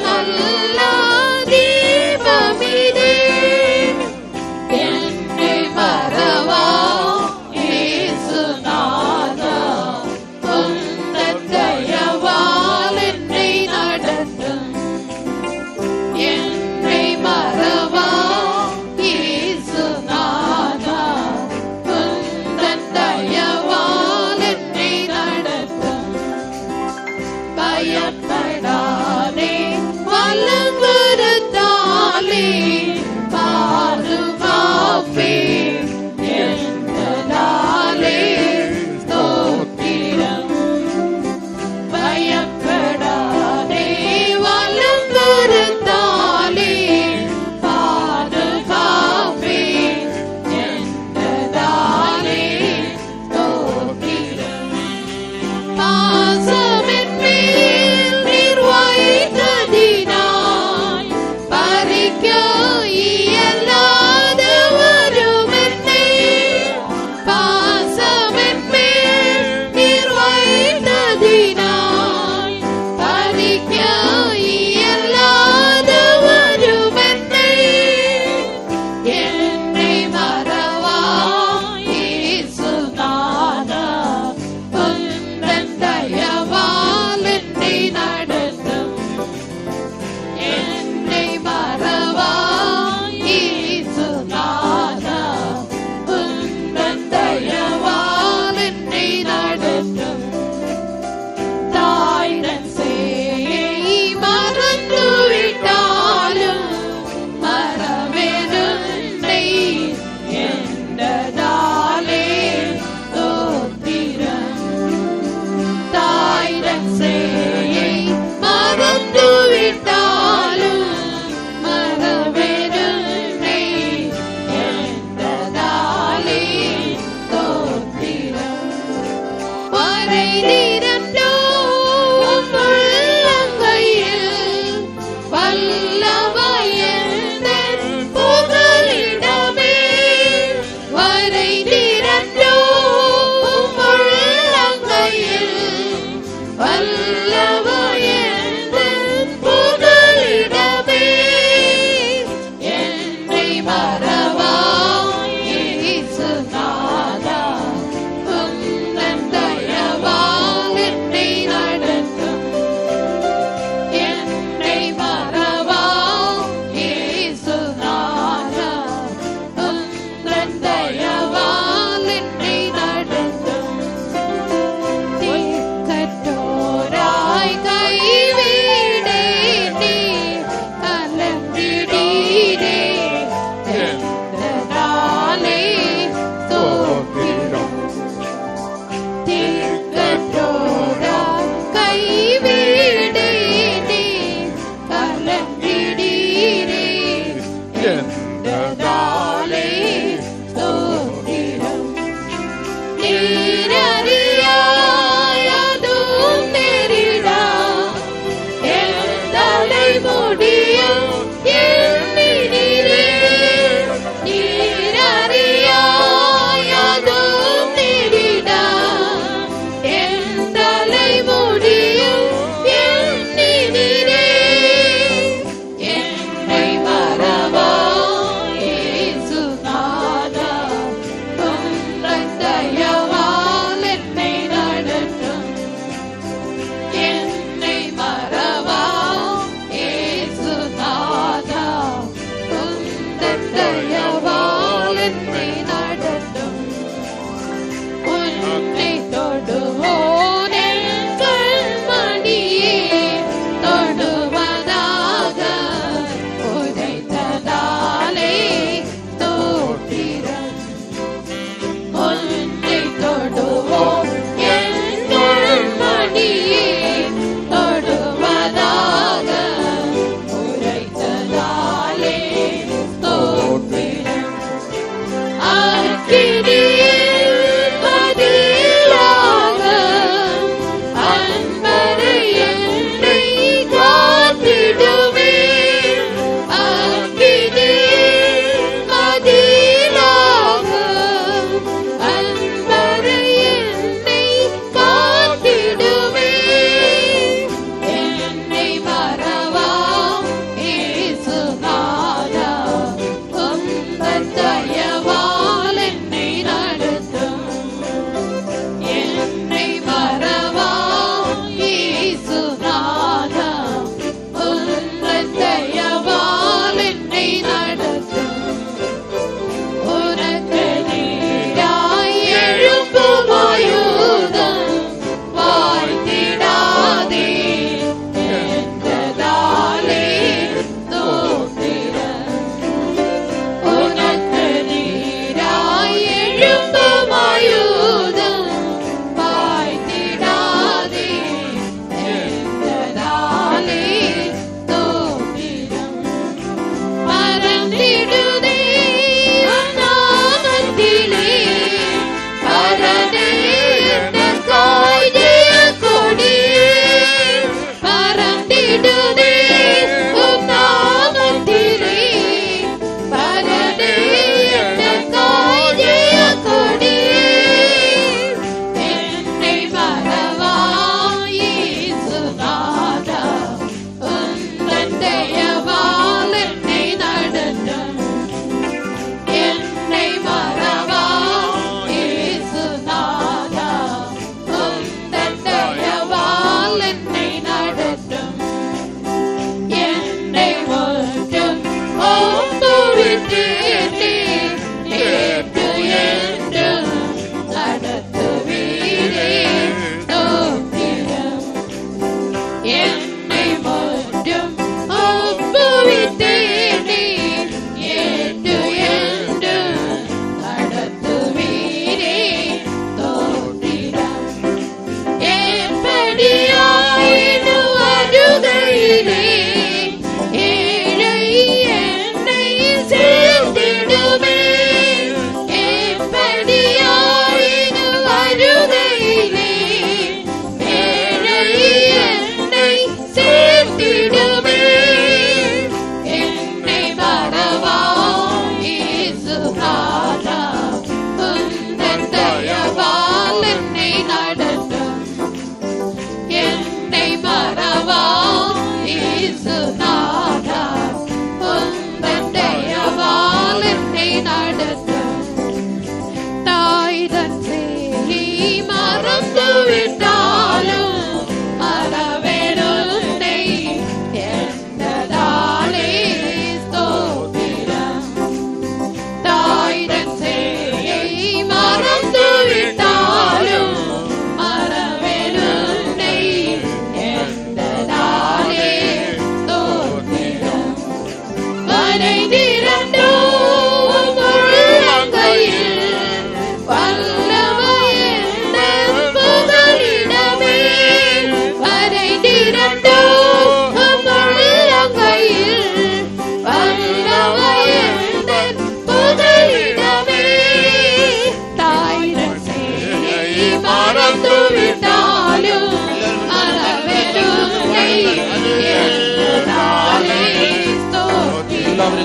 നല്ല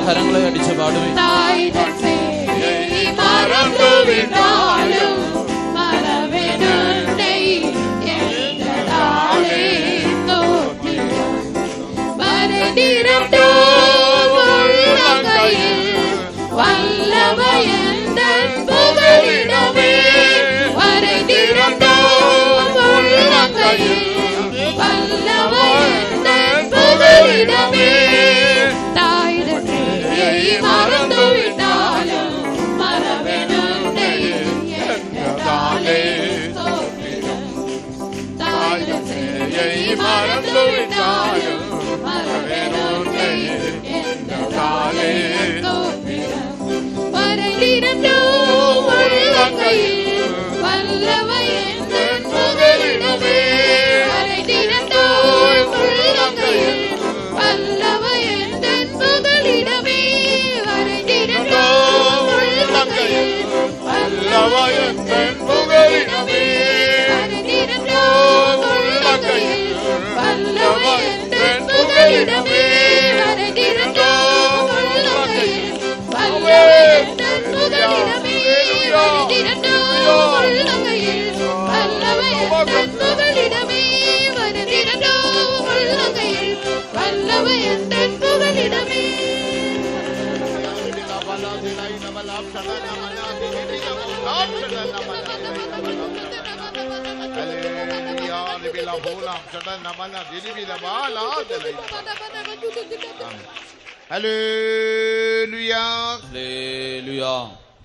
കരങ്ങളെ അടിച്ച് പാടുവേ.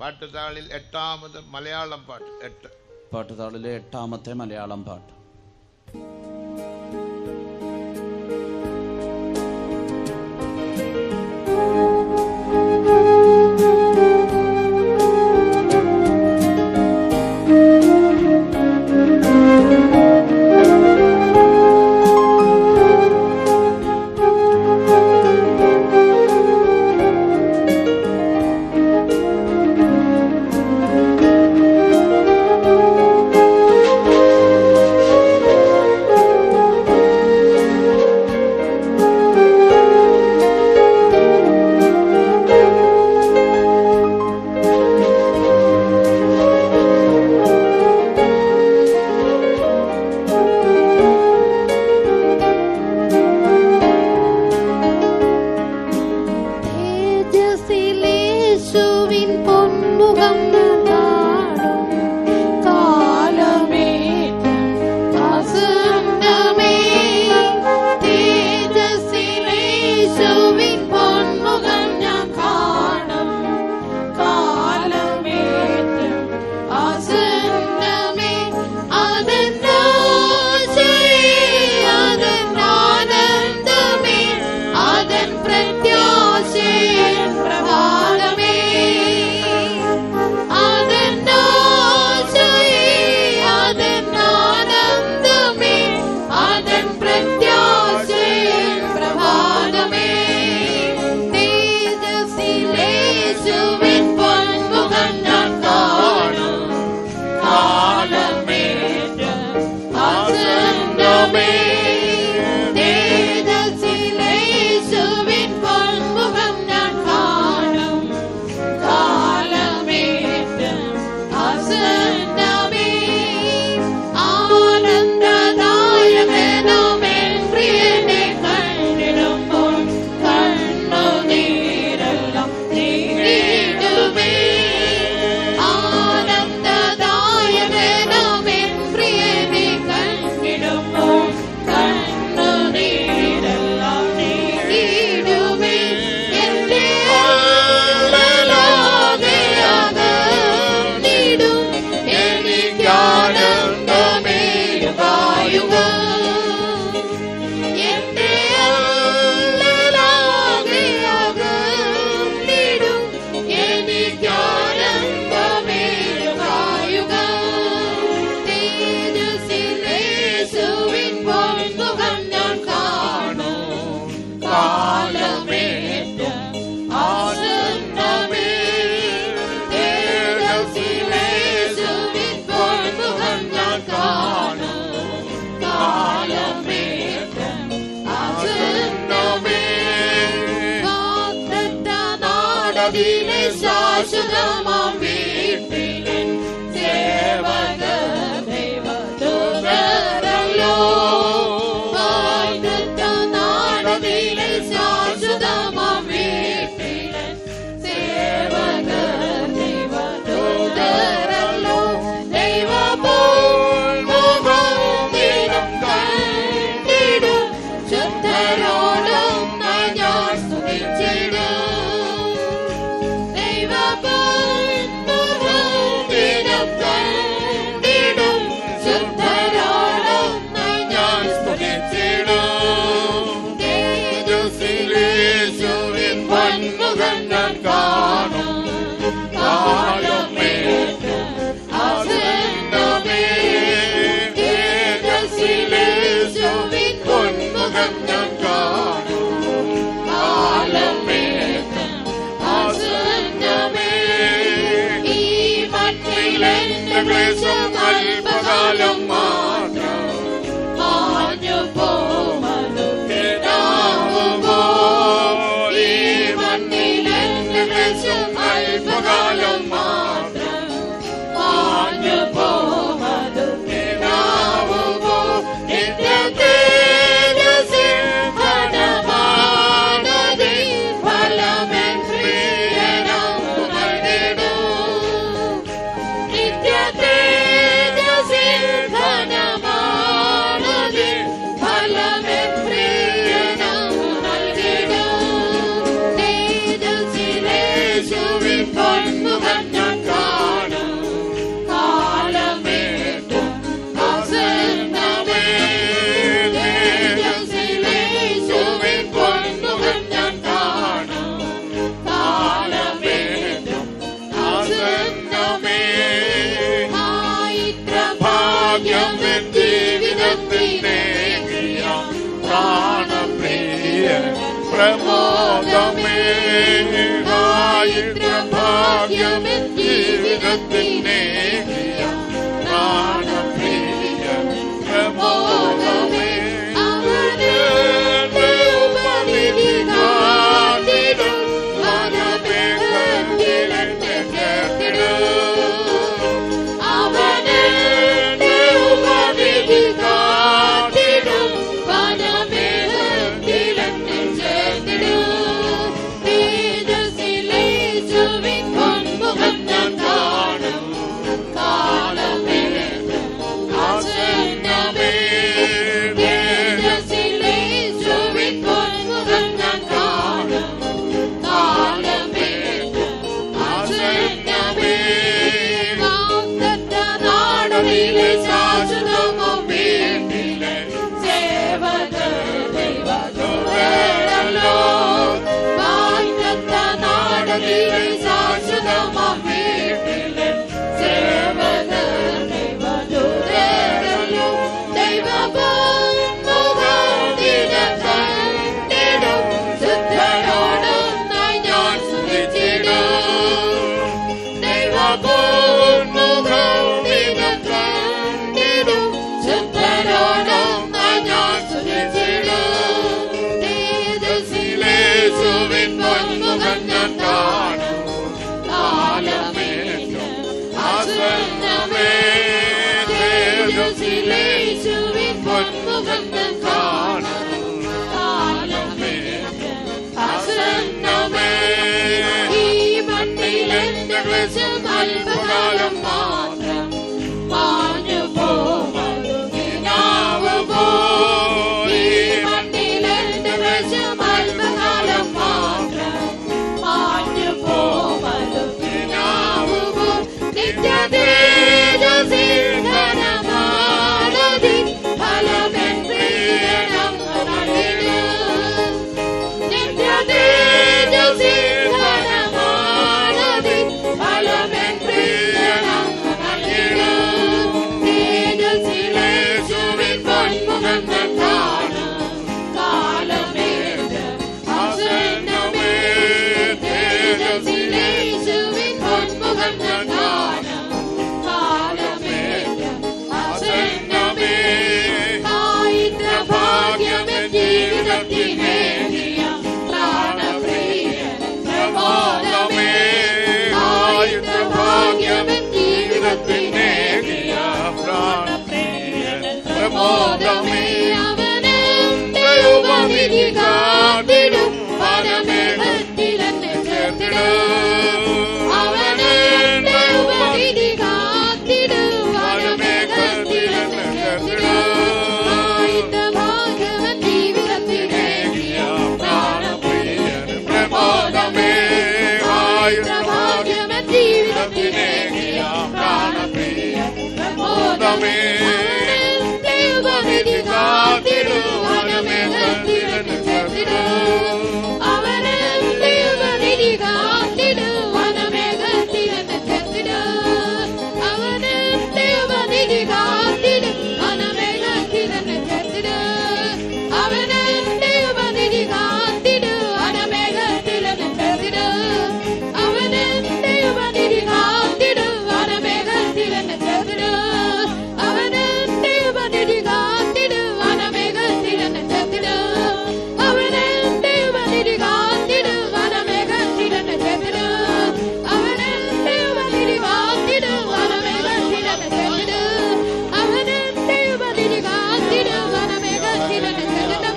പാട്ടുതാളിൽ 8ാമത് മലയാളം പാട്ട്. പാട്ടുതാളിലെ 8ാമത്തെ മലയാളം പാട്ട്. നാടതിലെ ശാശ്വതമാം വീട്ടിലെ സേവക ദൈവദൂതരല്ലോ. വാഗ്ദത്ത നാടതിലെ ശാശ്വതമാം വീട്ടിലെ സേവക ദൈവദൂതരല്ലോ. ദൈവപോൽ മുഖം ദിനം കണ്ടിടും ശുദ്ധരോടും ഞാൻ സ്തുതിച്ചിടും. ദൈവപോൽ മുഖം ദിനം കണ്ടിടും ശുദ്ധരോടും ഞാൻ സ്തുതിച്ചിടും. തേജസ്സിലേശുവിൻ പൊന്മുഖം ഞാൻ കാണും കാലമേറ്റ് ആസന്നമേ. തേജസ്സിലേശുവിൻ പൊന്മുഖം ഞാൻ കാണും കാലമേറ്റ് ആസന്നമേ. ഈ മണ്ണിലെന്റെ ക്ലേശം അല്പകാലം മാത്രം മാഞ്ഞു പോമതുകിടാവുമോ. ഈ മണ്ണിലെന്റെ ക്ലേശം അല്പകാലം മാത്രം മാഞ്ഞു പോമതുകിടാവുമോ. നിത്യ തേജസ്സിൻ ഘനമാനതി ഫലമെൻ പ്രിയനു നൽകിടും. നിത്യ തേജസ്സിൻ ഘനമാനതി ഫലമെൻ പ്രിയനു നൽകിടും. തേജസ്സിലേശുവിൻ പൊന്മുഖം ഞാൻ കാണും കാലമേറ്റും ആസന്നമേ. തേജസ്സിലേശുവിൻ പൊന്മുഖം ഞാൻ കാണും കാലമേറ്റും ആസന്നമേ. ഇത്ര ഭാഗ്യം എൻ ജീവിതത്തിനേകിയ പ്രാണപ്രിയ പ്രമോദമേ. ഇത്ര ഭാഗ്യം എൻ ജീവിതത്തിനേകിയ പ്രാണപ്രിയ പ്രമോദമേ. അവനെ ഉപവിധി കാത്തിടും വനമേഘത്തിലെന്നെ ചേർത്തിടും. അവനെ ഉപവിധി കാത്തിടും വനമേഘത്തിലെന്നെ ചേർത്തിടും. തേജസ്സിലേശുവിൻ പൊന്മുഖം ഞാൻ കാണും കാലമേറ്റ് ആസന്നമേ. തേജസ്സിലേശുവിൻ പൊന്മുഖം ഞാൻ കാണും കാലമേറ്റ് ആസന്നമേ. വാഗ്ദത്ത നാടതിലെ ശാശ്വതമാം വീട്ടിലെ സേവക ദൈവദൂതരല്ലോ. വാഗ്ദത്ത നാടതിലെ ശാശ്വതമാം വീട്ടിലെ സേവക ദൈവദൂതരല്ലോ. ദൈവപോൽ മുഖം ദിനം കണ്ടിടും ശുദ്ധരോടും ഞാൻ സ്തുതിച്ചിടും. ദൈവപോൽ മുഖം ദിനം കണ്ടിടും ശുദ്ധരോടും ഞാൻ സ്തുതിച്ചിടും. തേജസ്സിലേശുവിൻ പൊന്മുഖം ഞാൻ കാണും കാലമേറ്റ് ആസന്നമേ. തേജസ്സിലേശുവിൻ പൊന്മുഖം ഞാൻ കാണും കാലമേറ്റ് ആസന്നമേ. ഈ മണ്ണിലെന്റെ ക്ലേശം അല്പകാലം മാത്രം മാഞ്ഞു പോമതുകിടാവുമോ. ഈ മണ്ണിലെന്റെ ക്ലേശം അല്പകാലം മാത്രം മാഞ്ഞു പോമതുകിടാവുമോ. നിത്യ തേജസ്സിൻ ഘനമാനതി ഫലമെൻ പ്രിയനം നൽകിടും. നിത്യ തേജസ്സിൻ ഘനമാനതി ഫലമെൻ പ്രിയനം ദൈവമേ ദൈവനിധി കാത്തിടും വനമേഘത്തിലെന്നെ ചേർത്തിടും. അവന് ദൈവനിധി കാത്തിടും വനമേഘത്തിലെന്നെ ചേർത്തിടും. അവന് ദൈവനിധി കാത്തിടും വനമേഘത്തിലെന്നെ ചേർത്തിടും. അവന് ദൈവനിധി കാത്തിടും വനമേഘത്തിലെന്നെ ചേർത്തിടും. അവന് ദൈവനിധി കാത്തിടും വനമേഘത്തിലെന്നെ ചേർത്തിടും. അവന് ദൈവനിധി കാത്തിടും വനമേഘത്തിലെന്നെ ചേർത്തിടും. അവന് ദൈവനിധി കാത്തിടും വനമേഘത്തിലെന്നെ ചേർത്തിടും. അവന് ദൈവനിധി കാത്തിടും വനമേഘത്തിലെന്നെ ചേർത്തിടും. അവന് ദൈവനിധി കാത്തിടും വനമേഘത്തിലെന്നെ ചേർത്തിടും.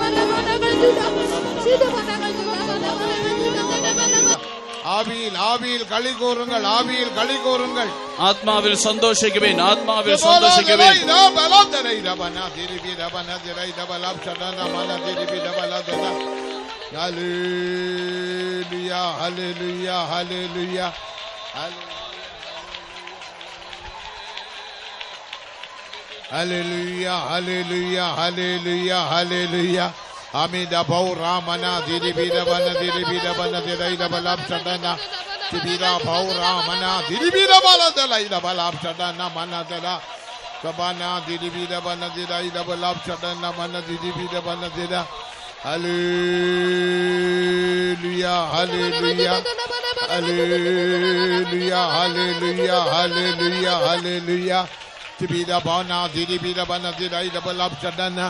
ஆவியில் ஆவியில் களி கூறுங்கள், ஆவியில் களி கூறுங்கள். ആത്മാവിൽ സന്തോഷിക്കുവിൻ, ആത്മാവിൽ സന്തോഷിക്കുവിൻ. Hallelujah, hallelujah, hallelujah, hallelujah, hallelujah, hallelujah, hallelujah. Amida Baura Mana Diribida Bana Diribida Bana Diraida Balab Sadana Tibida Baura Mana Diribida Bala Delaida Balab Sadana Mana Dela Sabana Diribida Bana Diraida Balab Sadana Mana Diribida Bana Dira. Hallelujah, hallelujah, hallelujah, hallelujah, hallelujah, hallelujah. Tibida Bana Diribida Bana Diraida Balab Sadana.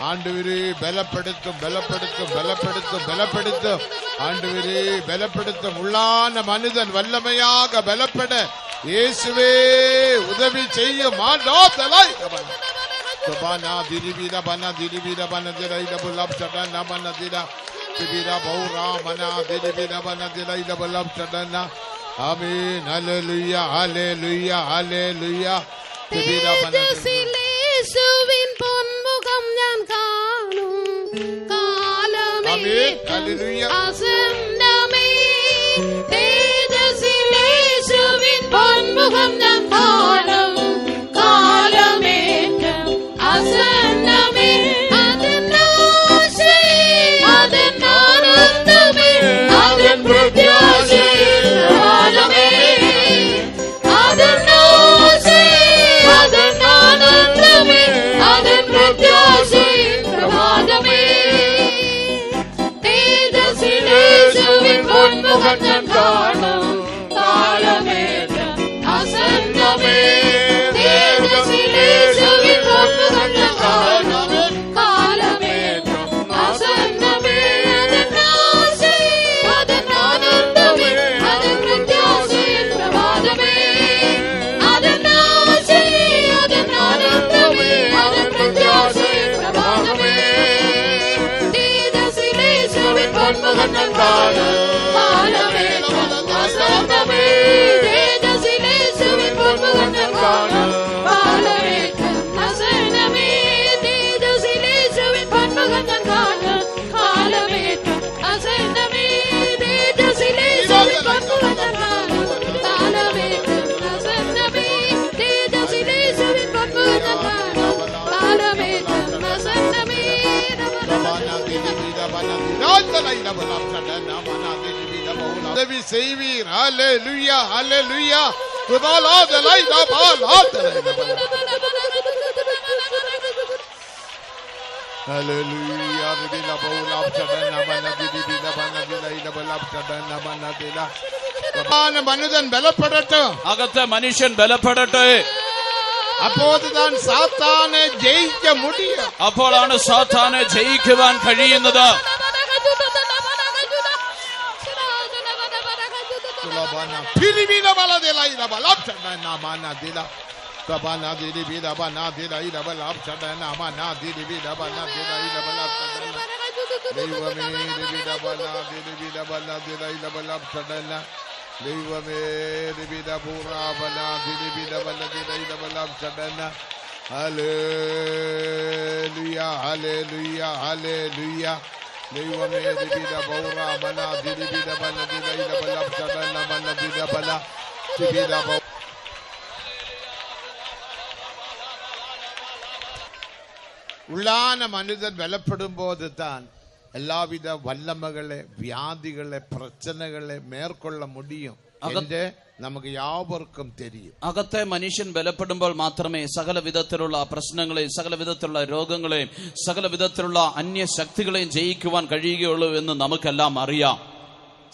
ஆண்டவரே பலப்படுத்தும், பலப்படுத்தும், பலப்படுத்தும், பலப்படுத்தும். ஆண்டவரே பலப்படுத்தும். உள்ளான மனிதன் வல்லமையாக பலப்பட இயேசுவே உதவி செய்யும். ஆண்டவராய் சபானா திரிவித பன திரிவித பன திரைத புலப் சடன மன திரா திரிவித பௌரா மன திரிவித பன திரைத புலப் சடன. ஆமென். ஹalleluya, ஹalleluya, ஹalleluya. திரிவித பன യേശുവിൻ പൊന്മുഖം ഞാൻ കാണും കാലമേറ്റം അസന്നമേ. തേജസ്സിൽ യേശുവിൻ പൊന്മുഖം ഞാൻ കാണും കാലമേറ്റം അസന്നമേ. അതിനാശേ അതിനാനന്ദമേ അതിൻ പ്രത്യാശേ കാലമേ. അതിനാശേ അതിനാനന്ദമേ അതിൻ പ്രത്യാശേ പ്രഭാതമേ. തേജസ്സിൽ യേശുവിൻ പൊന്മുഖം ഞാൻ കാണും കാലമേറ്റം അസന്നമേ. തേജസ്സിൽ യേശുവിൻ പൊന്മുഖം ഞാൻ കാണും കാലമേറ്റം അസന്നമേ. അതിനാശേ അതിനാനന്ദമേ അതിൻ പ്രത്യാശേ പ്രഭാതമേ. അതിനാശേ അതിനാനന്ദമേ അതിൻ പ്രത്യാശേ പ്രഭാതമേ. തേജസ്സിൽ യേശുവിൻ പൊന്മുഖം ഞാൻ കാണും കാലമേറ്റം അസന്നമേ. തേജസ്സിൽ യേശുവിൻ പൊന്മുഖം ഞാൻ കാണും കാലമേറ്റം അസന്നമേ. തേജസ്സിൽ യേശുവിൻ പൊന്മുഖം ഞാൻ കാണും കാലമേറ്റം അസന്നമേ. തേജസ്സിൽ യേശുവിൻ പൊന്മുഖം ഞാൻ കാണും കാലമേറ്റം അസന്നമേ. തേജസ്സിൽ യേശുവിൻ പൊന്മുഖം ഞാൻ കാണും കാലമേറ്റം അസന്നമേ. உதவி செய்வீர். ஹalleluya, ஹalleluya. துபாலாதலைதா பாலாதலைதா. Hallelujah. Ribila baula chadana bana dibila bana dilaida bala chadana bana dila. Sabana மனிதன் பலப்படட்டும். അകത്തെ മനുഷ്യൻ ബലപ്പെടട്ടെ. அப்போதுதான் சாத்தானை ஜெயிக்க முடியும். അപ്പോഴാണ് സാത്താനെ ജയിക്കുവാൻ കഴിയുന്നത്. Pilibila bala dilaida bala chadana bana dila. Sabana dibila bana dilaida bala chadana bana dibila bana dilaida bala chadana. ദൈവമേ ദിവിദ ബല ദിവിദ ബല ദിലൈല ബല ചടന. ദൈവമേ ദിവിദ പൂറ ബല ദിവിദ ബല ദിലൈല ബല ചടന. Hallelujah, hallelujah, hallelujah. ദൈവമേ ദിവിദ പൂറ ബല ദിവിദ ബല ദിലൈല ബല ചടന ബല ദിവിദ ബല ദിവിദ உள்ளான மனிதன் பலப்படும் போது தான் எல்லாவித வல்லமைகளை, வியாதிகளை, பிரச்சனைகளை மேற்கொள்ள முடியும் എന്ന് നമുക്ക് യാവർക്കും தெரியும். അകത്തെ മനുഷ്യൻ ബലപ്പെടുമ്പോൾ മാത്രമേ സകല വിധത്തിലുള്ള പ്രശ്നങ്ങളെയും, സകല വിധത്തിലുള്ള രോഗങ്ങളെയും, സകല വിധത്തിലുള്ള അന്യശക്തികളെയും ജയിക്കുവാൻ കഴിയുകയുള്ളൂ എന്ന് നമുക്കെല്ലാം അറിയാം.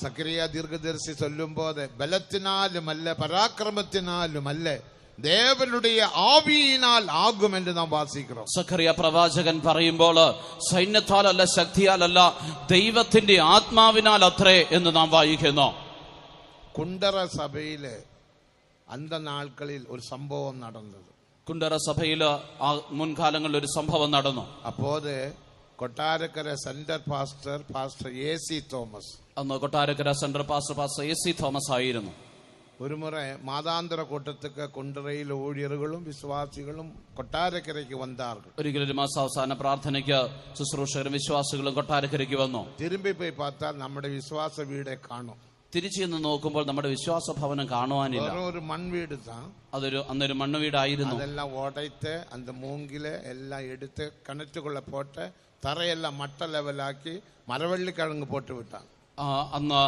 സക്കറിയ ദീർഘദർശി ചൊല്ലുമ്പോൾ ബലത്തിനാലുമല്ല, പരാക്രമത്തിനാലുമല്ല, ദേവനുடைய ആവിയിനാൽ ആകുമെന്ന് നാം വാസിக்கிறோം. സക്കറിയ പ്രവാചകൻ പറയുമ്പോൾ സൈന്യത്താലല്ല, ശക്തിയാലല്ല, ദൈവത്തിന്റെ ആത്മാവിനാൽ അത്രേ എന്ന് നാം വായിക്കുന്നു. കുണ്ടറ സഭയില് അന്ത നാൾക്കളിൽ ഒരു സംഭവം നടന്നത്. കുണ്ടറ സഭയില് മുൻകാലങ്ങളിൽ ഒരു സംഭവം നടന്നു. അപ്പോത് Kottarakkara centre pastor AC Thomas, അന്ന് Kottarakkara centre pastor AC Thomas ആയിരുന്നു. ഒരു മുறை മാതാന്തര കൂട്ടத்துக்கு കുണ്ടറയിൽ ഊഴിയറുകളും വിശ്വാസികളും കൊട്ടാരക്കരയ്ക്ക് വന്നാர்கள். ഒരിക്കലൊരു മാസാവസാന പ്രാർത്ഥനയ്ക്ക് ശുശ്രൂഷകരും വിശ്വാസികളും കൊട്ടാരക്കരയ്ക്ക് വന്നു. തിരുമ്പി പോയി പാത്താൽ നമ്മുടെ വിശ്വാസ വീടെ കാണും. തിരിച്ചു നിന്ന് നോക്കുമ്പോൾ നമ്മുടെ വിശ്വാസ ഭവനം കാണുവാനില്ല. ഒരു മൺവീട് താൻ, അന്നൊരു മണ്ണുവീടായിരുന്നു. അതെല്ലാം ഉടയ്ത്ത് അന്ത മൂങ്കില് എല്ലാം എടുത്ത് കിണറ്റുകൊള്ള പോട്ട് തറയെല്ലാം മട്ട ലെവലാക്കി മരവള്ളിക്കിഴങ്ങ് പോട്ട് വിട്ടാണ്. അന്ന്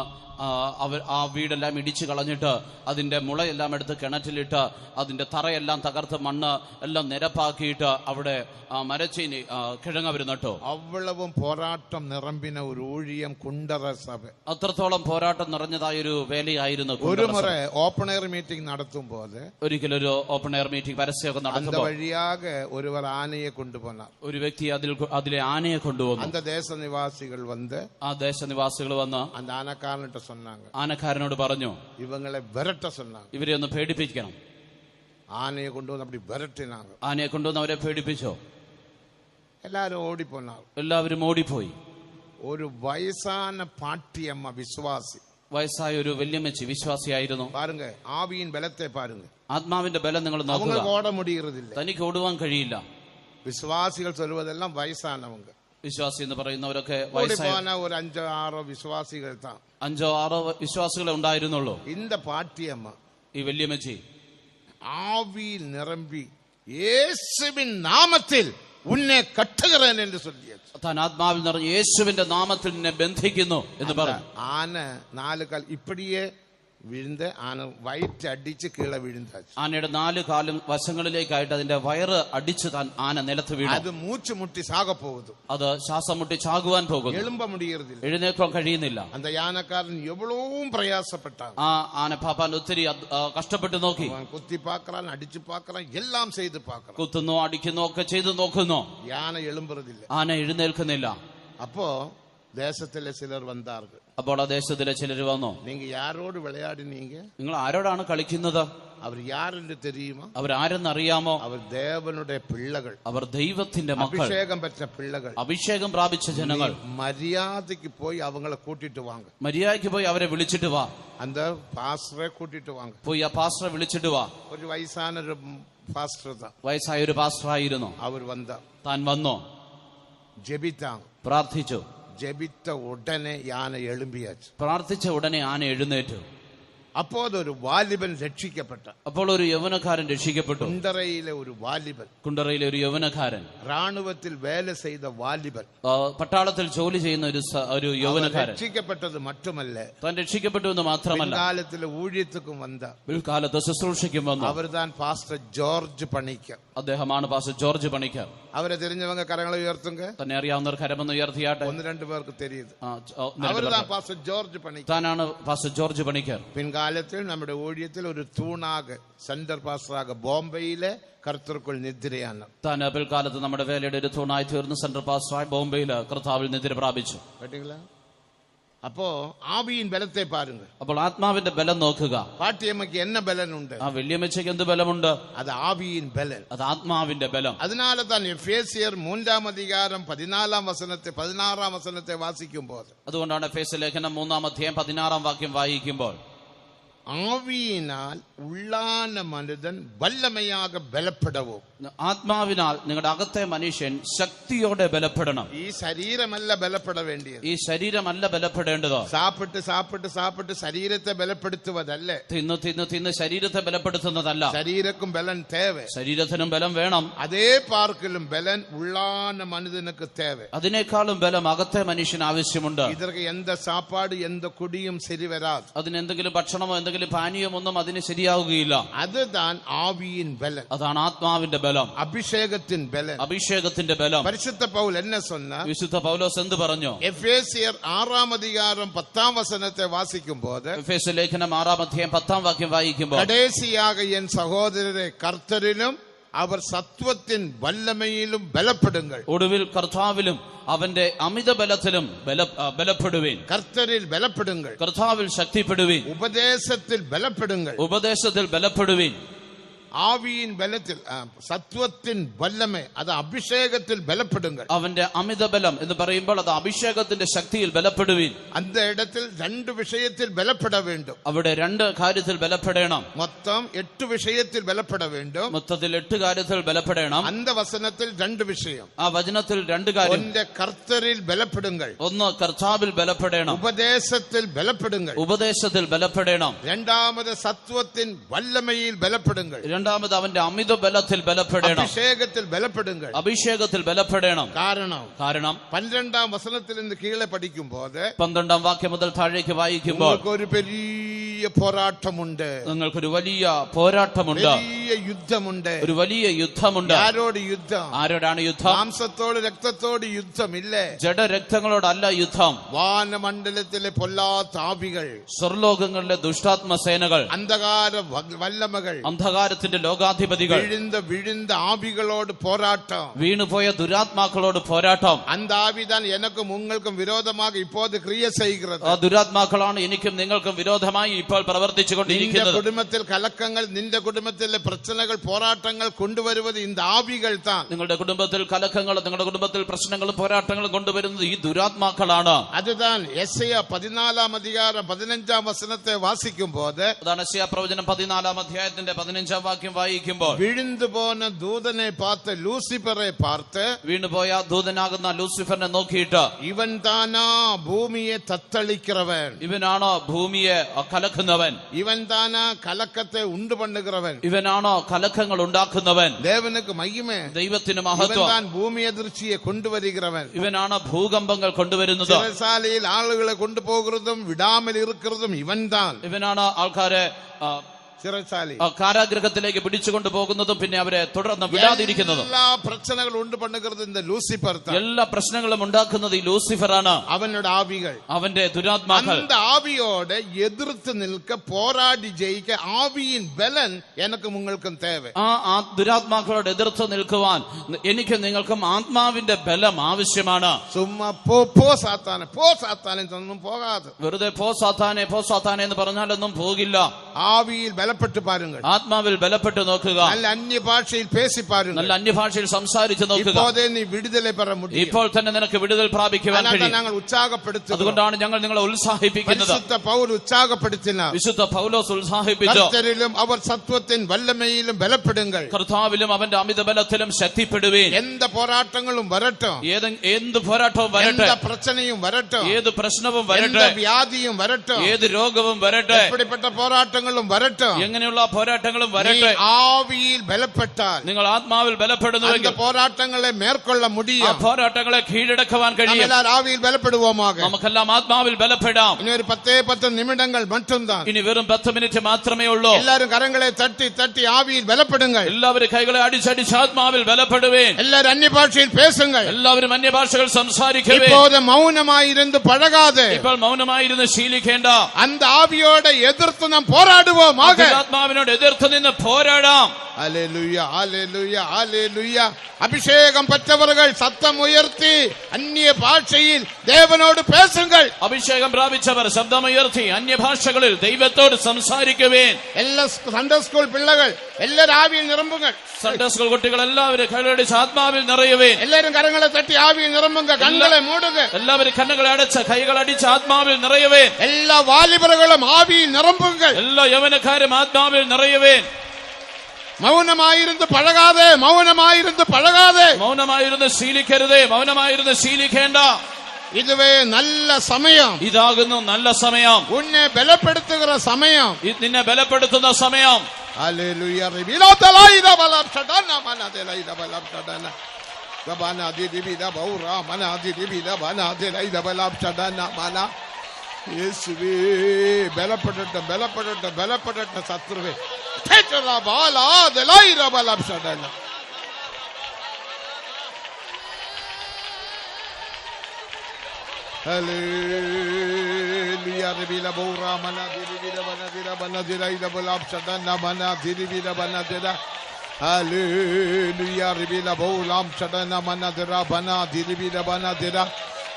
അവർ ആ വീടെല്ലാം ഇടിച്ചു കളഞ്ഞിട്ട് അതിന്റെ മുളയെല്ലാം എടുത്ത് കിണറ്റിലിട്ട് അതിന്റെ തറയെല്ലാം തകർത്ത് മണ്ണ് എല്ലാം നിരപ്പാക്കിയിട്ട് അവിടെ മരച്ചീനി കിഴങ്ങ് അവർ നട്ടു. അവളവും പോരാട്ടം നിറമ്പിന ഒരു ഊഴിയം കുണ്ടറ സഭ. അത്രത്തോളം പോരാട്ടം നിറഞ്ഞതായ ഒരു വേലയായിരുന്നു. ഒരു മുறை ഓപ്പൺ എയർ മീറ്റിംഗ് നടത്തുമ്പോൾ, ഒരിക്കലൊരു ഓപ്പൺ എയർ മീറ്റിംഗ് പരസ്യമൊക്കെ നടത്തുമ്പോൾ വഴിയാകെ ഒരുവർ ആനയെ കൊണ്ടുപോകുന്ന ഒരു വ്യക്തി അതിലെ ആനയെ കൊണ്ടുവന്നു. അന്ത ദേശനിവാസികൾ വന്ന്, ആ ദേശനിവാസികൾ വന്ന് അന്ത ആനക്കാരനിട്ട് சொன்னாங்க, ആനക്കാരനോട് പറഞ്ഞു, ഇവങ്ങളെ വിരട്ട சொன்னாங்க, ഇവരെ ഒന്ന് പേടിപ്പിക്കണം. ആനയെ കൊണ്ടുവന്ന് അപ്പടി വിരട്ടിനാங்க. ആനയെ കൊണ്ടുവന്ന് അവരെ പേടിപ്പിച്ചോ? എല്ലാരും ഓടിപ്പോനാൾ. എല്ലാവരും ഓടിപ്പോയി. ഒരു വയസ്സാന പാട്ടിയമ്മ വിശ്വാസി, വയസ്സായ ഒരു വല്യമ്മച്ചി വിശ്വാസിയായിരുന്നു. പാരുങ്ക ആവിயின் ബലത്തെ പാരുങ്ക, ആത്മാവിന്റെ ബലം നിങ്ങൾ നോക്കുക. ഓട മുടിയുന്നില്ല, തനിക്ക് ഓടുവാൻ കഴിയില്ല. വിശ്വാസികൾ ചൊല്ലുവതെല്ലാം വയസ്സാനവങ്ക. വിശ്വാസി എന്ന് പറയുന്നവരൊക്കെ ഓടിപ്പോന ഒരു 5-6 വിശ്വാസികൾ താൻ, 5-6 വിശ്വാസികളെ ഉണ്ടായിരുന്നുള്ളൂ. இந்த പാട്ടിയമ്മ, ഈ വല്യമ്മച്ചി ആവിയിൽ നിറമ്പി യേശുവിൻ നാമത്തിൽ ഉന്നെ കട്ടുകറൻ എന്ന് ചൊല്ലിയത്. താൻ ആത്മാവിൽ നിറഞ്ഞ് യേശുവിന്റെ നാമത്തിൽ നിന്നെ ബന്ധിക്കുന്നു എന്ന് പറഞ്ഞു. ആന 4 കാൽ ഇപ്പടിയെ വിഴുന്ന് ആന വയറ്റ് അടിച്ച് കീഴെ വിഴുந்தாச்சு. ആനയുടെ 4 കാലും വശങ്ങളിലേക്കായിട്ട് അതിന്റെ വയറ് അടിച്ച് താൻ ആന നിലത്ത് വീണു. അത് മൂച്ചു മുട്ടി സാക പോകുന്നു, അത് ശ്വാസം മുട്ടി ചാകുവാൻ പോകുന്നു. എളുമ്പ മുടിയുന്നില്ല, എഴുന്നേൽക്കാൻ കഴിയുന്നില്ല. അന്ത യാനക്കാരൻ എവ്വളവും പ്രയാസപ്പെട്ടാൻ. ആ ആന പാപ്പാൻ ഒത്തിരി കഷ്ടപ്പെട്ട് നോക്കി. കുത്തി പാക്കറാൻ, അടിച്ചു പാക്കറാൻ, എല്ലാം ചെയ്ത് പാക്കറാൻ, കുത്തുന്നു അടിക്കുന്നു ഒക്കെ ചെയ്ത് നോക്കുന്നു. യാന എളുമ്പുറതില്ല, ആന എഴുന്നേൽക്കുന്നില്ല. അപ്പോ ദേശത്തിലെ ചിലർ വന്നാர்கள். അപ്പോൾ ആ ദേശത്തിലെ ചിലർ വന്നു. നീങ്ക യാരോട് വിളയാടിനീങ്ക, നിങ്ങൾ ആരോടാണ് കളിക്കുന്നത്? അവർ യാരെന്ന് തെരിയുമോ? അവരാരെന്നറിയാമോ? അവർ ദേവനുടെ പിള്ളകൾ, അവർ ദൈവത്തിന്റെ മക്കൾ, അഭിഷേകം പെറ്റ പിള്ളകൾ, അഭിഷേകം പ്രാപിച്ച ജനങ്ങൾ. മര്യാദയ്ക്ക് പോയി അവങ്ങളെ കൂട്ടിട്ട് വാങ്ങ, മര്യാദയ്ക്ക് പോയി അവരെ വിളിച്ചിട്ട് വാ. അന്ത പാസ്റ്ററെ കൂട്ടിട്ട് വാങ്ങ, പോയി ആ പാസ്റ്ററെ വിളിച്ചിട്ട് വാ. ഒരു വയസ്സാനൊരു പാസ്റ്റർ, വയസ്സായ ഒരു പാസ്റ്ററായിരുന്നു. അവർ വന്ന, താൻ വന്നു, ജപിത്താങ്, പ്രാർത്ഥിച്ചു. ജപിത്ത ഉടനെ യാന എളുമ്പിയാച്ചു. പ്രാർത്ഥിച്ച ഉടനെ ആന എഴുന്നേറ്റു. അപ്പോ അതൊരു വാലിബൻ രക്ഷിക്കപ്പെട്ട, അപ്പോൾ ഒരു യൗവനക്കാരൻ രക്ഷിക്കപ്പെട്ടു. കുണ്ടറയിലെ ഒരു വാലിബൻ, കുണ്ടറയിലെ ഒരു യൗവനക്കാരൻ, റാണുവത്തിൽ വേല ചെയ്ത വാലിബൻ, പട്ടാളത്തിൽ ജോലി ചെയ്യുന്ന ഒരു യൗവനക്കാരൻ രക്ഷിക്കപ്പെട്ടത് മറ്റുമല്ല, താൻ രക്ഷിക്കപ്പെട്ടു എന്ന് മാത്രമല്ല, കാലത്തിലെ ഊഴിയത്തുക്കും വന്ന, പിൽക്കാലത്ത് ശുശ്രൂഷയ്ക്കും വന്നു. അവർ താൻ പാസ്റ്റർ ജോർജ് പണിക്കർ. അദ്ദേഹമാണ് പാസ്റ്റർ ജോർജ് പണിക്കർ. അവരെ തിരിഞ്ഞവങ്ക കരങ്ങളെ ഉയർത്തുങ്ക, തന്നെ അറിയാവുന്നവർ കരമെന്ന് ഉയർത്തിയാട്ടെ. 1-2 പേർക്ക് തെരിയത്. അവർ പാസ്റ്റർ ജോർജ് പണിക്കർ, താനാണ് പാസ്റ്റർ ജോർജ് പണിക്കർ. പിൻകാലത്തിൽ നമ്മുടെ ഊഴിയത്തിൽ ഒരു തൂണാക സെന്റർ പാസ്റ്ററാക ബോംബെയിലെ കർത്തർക്കുൾ നിദ്രയാണ്. താൻ പിൽക്കാലത്ത് നമ്മുടെ വേലയുടെ ഒരു തൂണായി തീർന്ന് സെന്റർ പാസ്റ്ററായി ബോംബെയില് കർത്താവിൽ നിദ്ര പ്രാപിച്ചു. കേട്ടില്ല? അപ്പോ ആവിயின் ബലത്തെ പാരുങ്ക. അപ്പോൾ ആത്മാവിന്റെ ബലം നോക്കുക. പാട്ടിയമ്മയ്ക്ക് എന്ന ബലനുണ്ട്? ആ വല്യമ്മച്ചയ്ക്ക് എന്ത് ബലമുണ്ട്? അത് ആവിயின் ബലൻ, അത് ആത്മാവിന്റെ ബലം. അതിനാൽ തന്നെ എഫേസ്യർ 3-ാം അധികാരം 14-ാം വചനത്തെ 16-ാം വചനത്തെ വാസിക്കുമ്പോൾ, അതുകൊണ്ടാണ് എഫേസ്യ ലേഖനം 3-ാം അധ്യായം 16-ാം വാക്യം വായിക്കുമ്പോൾ, ആവിയിനാൽ ഉള്ളാന മനുതൻ വല്ലമയാക ബലപ്പെടവും. ആത്മാവിനാൽ നിങ്ങളുടെ അകത്തെ മനുഷ്യൻ ശക്തിയോടെ ബലപ്പെടണം. ഈ ശരീരമല്ല ബലപ്പെട വേണ്ടിയത്. ഈ ശരീരമല്ല ബലപ്പെടേണ്ടത്. സാപ്പിട്ട് സാപ്പിട്ട് സാപ്പിട്ട് ശരീരത്തെ ബലപ്പെടുത്തുവതല്ലേ. തിന്ന് തിന്ന് തിന്ന് ശരീരത്തെ ബലപ്പെടുത്തുന്നതല്ല. ശരീരക്കും ബലൻ തേവ. ശരീരത്തിനും ബലം വേണം. അതേ പാർക്കിലും ബലൻ ഉള്ളാന മനുതനുക്ക് തേവ. അതിനേക്കാളും ബലം അകത്തെ മനുഷ്യന് ആവശ്യമുണ്ട്. ഇതൊക്കെ എന്ത സാപ്പാട് എന്ത കുടിയും ശരി വരാത്. അതിനെന്തെങ്കിലും ഭക്ഷണമോ എന്തെങ്കിലും പാനീയമോ ഒന്നും അതിന് ശരിയാവുകയില്ല. അതുതാൻ ആവിയിൻ ബലൻ. അതാണ് ആത്മാവിന്റെ ബലം, അഭിഷേകത്തിൻ ബലൻ, അഭിഷേകത്തിന്റെ ബലം. പരിശുദ്ധ പൗൽ എന്നെ சொன்ன വിശുദ്ധ പൗലോസ് എന്ത് പറഞ്ഞു? എഫേസ്യർ 6:10 വാസിക്കുമ്പോൾ, എഫേസ്യ ലേഖനം 6:10 വായിക്കുമ്പോൾ, കടേസിയാക എൻ സഹോദരരെ കർത്തരിലും അവർ സത്വത്തിൻ വല്ലമയിലും ബലപ്പെടുങ്ങൾ. ഒടുവിൽ കർത്താവിലും അവന്റെ അമിത ബലത്തിലും ബലപ്പെടുവീൻ. കർത്തരിൽ ബലപ്പെടുങ്ങൾ, കർത്താവിൽ ശക്തിപ്പെടുവീൻ. ഉപദേശത്തിൽ ബലപ്പെടുങ്ങൾ, ഉപദേശത്തിൽ ബലപ്പെടുവീൻ. ആവിയിൻ ബലത്തിൽ സത്വത്തിൻ വല്ലമേ, അത് അഭിഷേകത്തിൽ ബലപ്പെടുങ്ങൾ. അവന്റെ അമിത ബലം എന്ന് പറയുമ്പോൾ അത് അഭിഷേകത്തിന്റെ ശക്തിയിൽ ബലപ്പെടുവീൻ. அந்த இடத்தில் 2 விஷயத்தில் ബലപ്പെട வேண்டும். അവിടെ 2 കാര്യത്തിൽ ബലപ്പെടണം. മൊത്തം 8 விஷயத்தில் ബലപ്പെട வேண்டும். മൊത്തത്തിൽ 8 കാര്യത്തിൽ ബലപ്പെടണം. அந்த വചനത്തിൽ 2 விஷயம். ആ വചനത്തിൽ 2 കാര്യം. ഒന്ന് കർത്തരിൽ ബലപ്പെടുങ്ങൾ, ഒന്ന് കർത്താവിൽ ബലപ്പെടണം, ഉപദേശത്തിൽ ബലപ്പെടുങ്ങൾ. ഉപദേശത്തിൽ ബലപ്പെടണം. രണ്ടാമത് സത്വത്തിൻ വല്ലമയിൽ ബലപ്പെടുങ്ങൾ. രണ്ടാമത് അവന്റെ അമിത ബലത്തിൽ ബലപ്പെടണം, അഭിഷേകത്തിൽ ബലപ്പെടുങ്ങൾ, അഭിഷേകത്തിൽ ബലപ്പെടണം. കാരണം 12-ാം വചനത്തിൽ നിന്ന് കീഴെ പഠിക്കുമ്പോൾ 12-ാം വാക്യം മുതൽ താഴേക്ക് വായിക്കുമ്പോൾ ഒരു പെരിയ പോരാട്ടമുണ്ട്, നിങ്ങൾക്കൊരു വലിയ പോരാട്ടമുണ്ട്, വലിയ യുദ്ധമുണ്ട്. ഒരു വലിയ യുദ്ധമുണ്ട്. ആരോട് യുദ്ധം? ആരോടാണ് യുദ്ധം? മാംസത്തോട് രക്തത്തോട് യുദ്ധമില്ലേ, ജഡരക്തങ്ങളോടല്ല യുദ്ധം. വാനമണ്ഡലത്തിലെ പൊല്ലാത്ത ആവികൾ, സ്വർലോകങ്ങളിലെ ദുഷ്ടാത്മ സേനകൾ, അന്ധകാര വല്ലമകൾ, അന്ധകാരത്തിന്റെ ലോകാധിപതികൾ, വിഴുந்த ആവികളോട് പോരാട്ടം, വീണുപോയ ദുരാത്മാക്കളോട് പോരാട്ടം. அந்த ஆவிதான் எனக்கும் உங்களுக்கும் விரோதமாக இப்போது கிரியை செய்கிறது. ആ ദുരാത്മാക്കളാണ് എനിക്കും നിങ്ങൾക്കും വിരോധമായി ഇപ്പോൾ പ്രവർത്തിച്ചുകൊണ്ടിരിക്കുന്നത്. കുടുംബത്തിൽ കലക്കങ്ങൾ, നിന്റെ കുടുംബത്തിലെ പ്രശ്നങ്ങൾ, പോരാട്ടങ്ങൾ കൊണ്ടുവരുന്നത് இந்த ആവികൾ താൻ. നിങ്ങളുടെ കുടുംബത്തിൽ കലക്കങ്ങൾ, നിങ്ങളുടെ കുടുംബത്തിൽ പ്രശ്നങ്ങളും പോരാട്ടങ്ങളും കൊണ്ടുവരുന്നത് ഈ ദുരാത്മാക്കളാണ്. അതുതാൻ യെശയ്യാ 14-ാം വചനത്തെ വാസിക്കുമ്പോൾ, അതാണ് യെശയ്യാ പ്രവചനം 14-ാം അധ്യായത്തിന്റെ 15-ാം വാക്യം വായിക്കുമ്പോൾ, വിഴുന്നു പോന ദൂതനെ പാർത്ത്, ലൂസിഫറെ പാർത്ത്, വീണുപോയ ദൂതനാകുന്ന ലൂസിഫറിനെ നോക്കിയിട്ട്, ഇവൻ താനാ ഭൂമിയെ തത്തളിக்கிறവൻ, ഇവനാണോ ഭൂമിയെ കലക്കുന്നവൻ, ഇവൻ താനാ കലക്കത്തെ ഉണ്ടു പണ്ണുகிறവൻ, ഇവനാണോ കലക്കങ്ങൾ ഉണ്ടാക്കുന്നവൻ, ദേവനുക്ക് മഹിമേ, ദൈവത്തിന് മഹത്വം, ഭൂമി എതിർച്ചയെ കൊണ്ടുവരുகிறവൻ, ഇവനാണ് ഭൂകമ്പങ്ങൾ കൊണ്ടുവരുന്നത്, ചിറശാലയിൽ ആളുകളെ കൊണ്ടുപോകുന്നതും വിടാമൽ ഇറുക്കുന്നതും ഇവൻ താൻ, ഇവനാണ് ആൾക്കാരെ ചിറശാലി കാരാഗ്രഹത്തിലേക്ക് പിടിച്ചുകൊണ്ടു പോകുന്നതും പിന്നെ അവരെ തുടർന്ന് വിടാതിരിക്കുന്നതും. എല്ലാ പ്രശ്നങ്ങളും ഉണ്ട് പണ്ണുகிறது ലൂസിഫർ. എല്ലാ പ്രശ്നങ്ങളും ഉണ്ടാക്കുന്നത് ഈ ലൂസിഫറാണ്, അവനോട് ആവികൾ, അവന്റെ ദുരാത്മാക്കൾ. அந்த ആവിയോട് എതിർത്ത് നിൽക്ക, പോരാടി ജയിക്ക ആവിയിൻ ബലൻ എനക്കും നിങ്ങൾക്കും തേവ. ആ ദുരാത്മാക്കളോട് എതിർത്ത് നിൽക്കുവാൻ എനിക്ക് നിങ്ങൾക്കും ആത്മാവിന്റെ ബലം ആവശ്യമാണ്. ചുമ്മാ പോ സാത്താനെ, പോ സാത്താനെ ഒന്നും പോകാതെ, വെറുതെ പോ സാത്താനെ എന്ന് പറഞ്ഞാലൊന്നും പോകില്ല. ആവിയിൽ ബലപ്പെട്ട് പാരുങ്ങൾ, ആത്മാവിൽ ബലപ്പെട്ട് നോക്കുക, നല്ല അന്യഭാഷയിൽ പേശി പാരുങ്ങൾ, നല്ല അന്യഭാഷയിൽ സംസാരിച്ച് നോക്കുക. നീ വിടുതലെ പെറ മുടിയും, ഇപ്പോൾ തന്നെ നിനക്ക് വിടുതൽ പ്രാപിക്കുവാൻ കഴിയും. ഞങ്ങൾ ഉത്സാഹപ്പെടുത്തുന്നു. അതുകൊണ്ടാണ് ഞങ്ങൾ നിങ്ങളെ ഉത്സാഹിപ്പിക്കുന്നത്. വിശുദ്ധ പൗൽ ഉത്സാഹപ്പെടുത്തിനാർ, വിശുദ്ധ പൗലോസ് ഉത്സാഹിപ്പിച്ചു. കർത്തരിലും അവർ സത്വത്തിൻ വല്ലമയിലും ബലപ്പെടുങ്ങൾ, കർത്താവിലും അവന്റെ അമിത ബലത്തിലും ശക്തിപ്പെടുവീൻ. എന്ത് പോരാട്ടങ്ങളും വരട്ടെ, എന്ത് പോരാട്ടവും വരട്ടെ, പ്രശ്നവും വരട്ടെ, ഏത് പ്രശ്നവും വരട്ടെ, വ്യാധിയും വരട്ടെ, ഏത് രോഗവും വരട്ടെ, എപ്പടിപ്പെട്ട പോരാട്ടങ്ങളും വരട്ടെ, എങ്ങനെയുള്ള പോരാട്ടങ്ങളും വരട്ടെ, ആവിയിൽ ബലപ്പെട്ടാൽ, നിങ്ങൾ ആത്മാവിൽ ബലപ്പെടുന്നുവെങ്കിൽ പോരാട്ടങ്ങളെ മേற்கொள்ள முடியும், പോരാട്ടങ്ങളെ കീഴടക്കുവാൻ കഴിയും. ആവിയിൽ ബലപ്പെടുவோமாக, നമുക്കെല്ലാം ആത്മാവിൽ ബലപ്പെടാം. ഇനി ഒരു 10 നിമിടങ്ങൾ மட்டும்தான், ഇനി വെറും 10 മിനിറ്റ് മാത്രമേ ഉള്ളൂ. എല്ലാവരും കരങ്ങളെ തട്ടി തട്ടി ആവിയിൽ ബലപ്പെടുങ്ങൾ, എല്ലാവരും കൈകളെ അടിച്ചടിച്ച് ആത്മാവിൽ ബലപ്പെടുവേൻ, എല്ലാവരും അന്യഭാഷയിൽ പേസുങ്ങൾ, എല്ലാവരും അന്യഭാഷകൾ സംസാരിക്കുവേൻ. ഇപ്പോൾ മൗനമായിരുന്നു പഴകാതെ, ഇപ്പോൾ മൗനമായിരുന്നു ശീലിക്കേണ്ട. அந்த ആവിയോട് എതിർത്ത് നാം പോരാടുவோமாக, ആത്മാവിനോട് എതിർത്ത് നിന്ന് പോരാടാം. Hallelujah, hallelujah, hallelujah. അഭിഷേകം പറ്റവர்கள் സത്തം ഉയർത്തി അന്യഭാഷയിൽ ദേവനോട് പേസുങ്ങൾ. അഭിഷേകം പ്രാപിച്ചവർ ശബ്ദമുയർത്തി അന്യഭാഷകളിൽ ദൈവത്തോട് സംസാരിക്കുവേൻ. എല്ലാ സൺഡേ സ്കൂൾ പിള്ളകൾ എല്ലാവരും ആവിയിൽ നിറമ്പുകൾ, സൺഡേ സ്കൂൾ കുട്ടികൾ എല്ലാവരും കൈകളടിച്ച് ആത്മാവിൽ നിറയുവേൻ. എല്ലാവരും കരങ്ങളെ തട്ടി ആവിയിൽ നിറമ്പുക, കണ്ണുകളെ മൂടുക, എല്ലാവരും കണ്ണുകളെ അടച്ച് കൈകൾ അടിച്ച് ആത്മാവിൽ നിറയുവേൻ. എല്ലാ വാലിബറുകളും ആവിയിൽ നിറമ്പുകൾ, എല്ലാ യൗവനക്കാരും ആത്മാവിൽ നിറയുവേൻ. മൗനമായിരുന്നു പഴകാതെ, മൗനമായിരുന്നു പഴകാതെ, മൗനമായിരുന്നു ശീലിക്കരുതേ, മൗനമായിരുന്നു ശീലിക്കേണ്ട. ഇതുവേ നല്ല സമയം, ഇതാകുന്നു നല്ല സമയം, ഉന്നെ ബലപ്പെടുത്തുക സമയം, നിന്നെ ബലപ്പെടുത്തുന്ന സമയം. ഹല്ലേലൂയ. യേശുവേ ബലപ്പെടട്ടെ, ബലപ്പെടട്ടെ, ബലപ്പെടട്ടെ ശത്രുവേ. Hallelujah, Ribila Bora, Mana, Diribila, Banadira, Banadira, Idabalab, Shadana, Mana, Diribila, Banadira. Hallelujah, Ribila Bolam, Shadana, Manadira, Bana, Diribila, Banadira.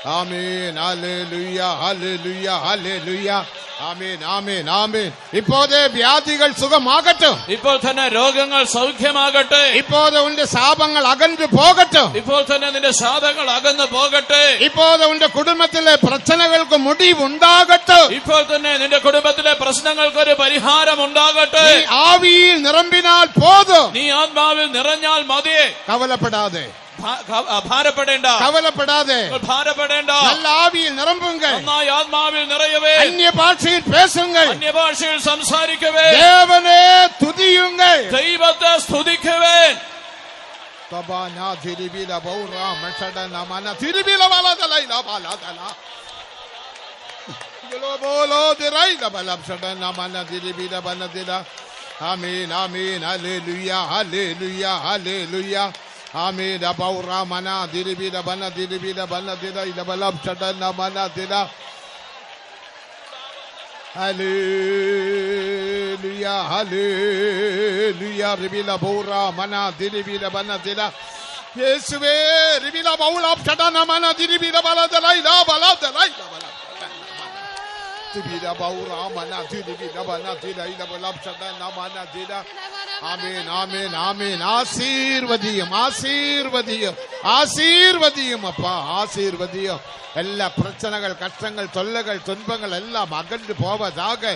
Amen, hallelujah, hallelujah, hallelujah. ആമേൻ, ആമേൻ, ആമേൻ. ഇപ്പോഴേ വ്യാധികൾ സുഖമാകട്ടെ, ഇപ്പോൾ തന്നെ രോഗങ്ങൾ സൗഖ്യമാകട്ടെ, ഇപ്പോഴേ ഉന്റെ ശാപങ്ങൾ അകന്നു പോകട്ടെ, ഇപ്പോൾ തന്നെ നിന്റെ ശാപങ്ങൾ അകന്നു പോകട്ടെ, ഇപ്പോഴേ ഉന്റെ കുടുംബത്തിലെ പ്രശ്നങ്ങൾക്ക് മുടിവുണ്ടാകട്ടെ, ഇപ്പോൾ തന്നെ നിന്റെ കുടുംബത്തിലെ പ്രശ്നങ്ങൾക്ക് ഒരു പരിഹാരം ഉണ്ടാകട്ടെ. നീ ആവിയിൽ നിറമ്പിനാൽ പോതും, നീ ആത്മാവിൽ നിറഞ്ഞാൽ മതിയെ. കവലപ്പെടാതെ, ഭാരപ്പെടേണ്ട, കവലപ്പെടാതെ, ഭാരപ്പെടേണ്ട. നല്ല ആവിയിൽ നിറമ്പുങ്കൾ, നന്നായി ആത്മാവിൽ നിറയവേ, അന്യഭാഷയിൽ പേസുങ്കൾ, അന്യഭാഷയിൽ സംസാരിക്കവേ, ദേവനെ തുതിയുങ്കൾ, ദൈവത്തെ സ്തുതിക്കവേ. തബാനാ തിരുബില ബൗറാ മഷഡന മന തിരുബില വലദലൈല ബലദല ഗലോ ബോലോ ദിറൈല ബലം ഷഡന മന തിരുബില ബനദില. ആമീൻ, ആമീൻ, ഹല്ലേലൂയ, ഹല്ലേലൂയ, ഹല്ലേലൂയ. ആമീൻ. ബൗറാ മന തിരുബില ബന തിരുബില ബനദില ഇല ബലം ഷഡന മന ദില. Hallelujah, hallelujah. Ribila Bora, Mana, Diribila, Banadila. Yesue, Ribila Baula, Shadana, Mana, Diribila, Baladala, Baladala, Diribila Baura, Mana, Diribila, Banadila, Shadana, Mana, Dila. Amen, amen, amen. ആശീർവദിയും, ആശീർവദിയും, ആശീർവദിയും അപ്പാ, ആശീർവദിയും. എല്ലാ പ്രശ്നങ്ങൾ, കഷ്ടങ്ങൾ, തൊല്ലകൾ, തുன்பങ്ങൾ എല്ലാം അകന്നു പോവതാകെ.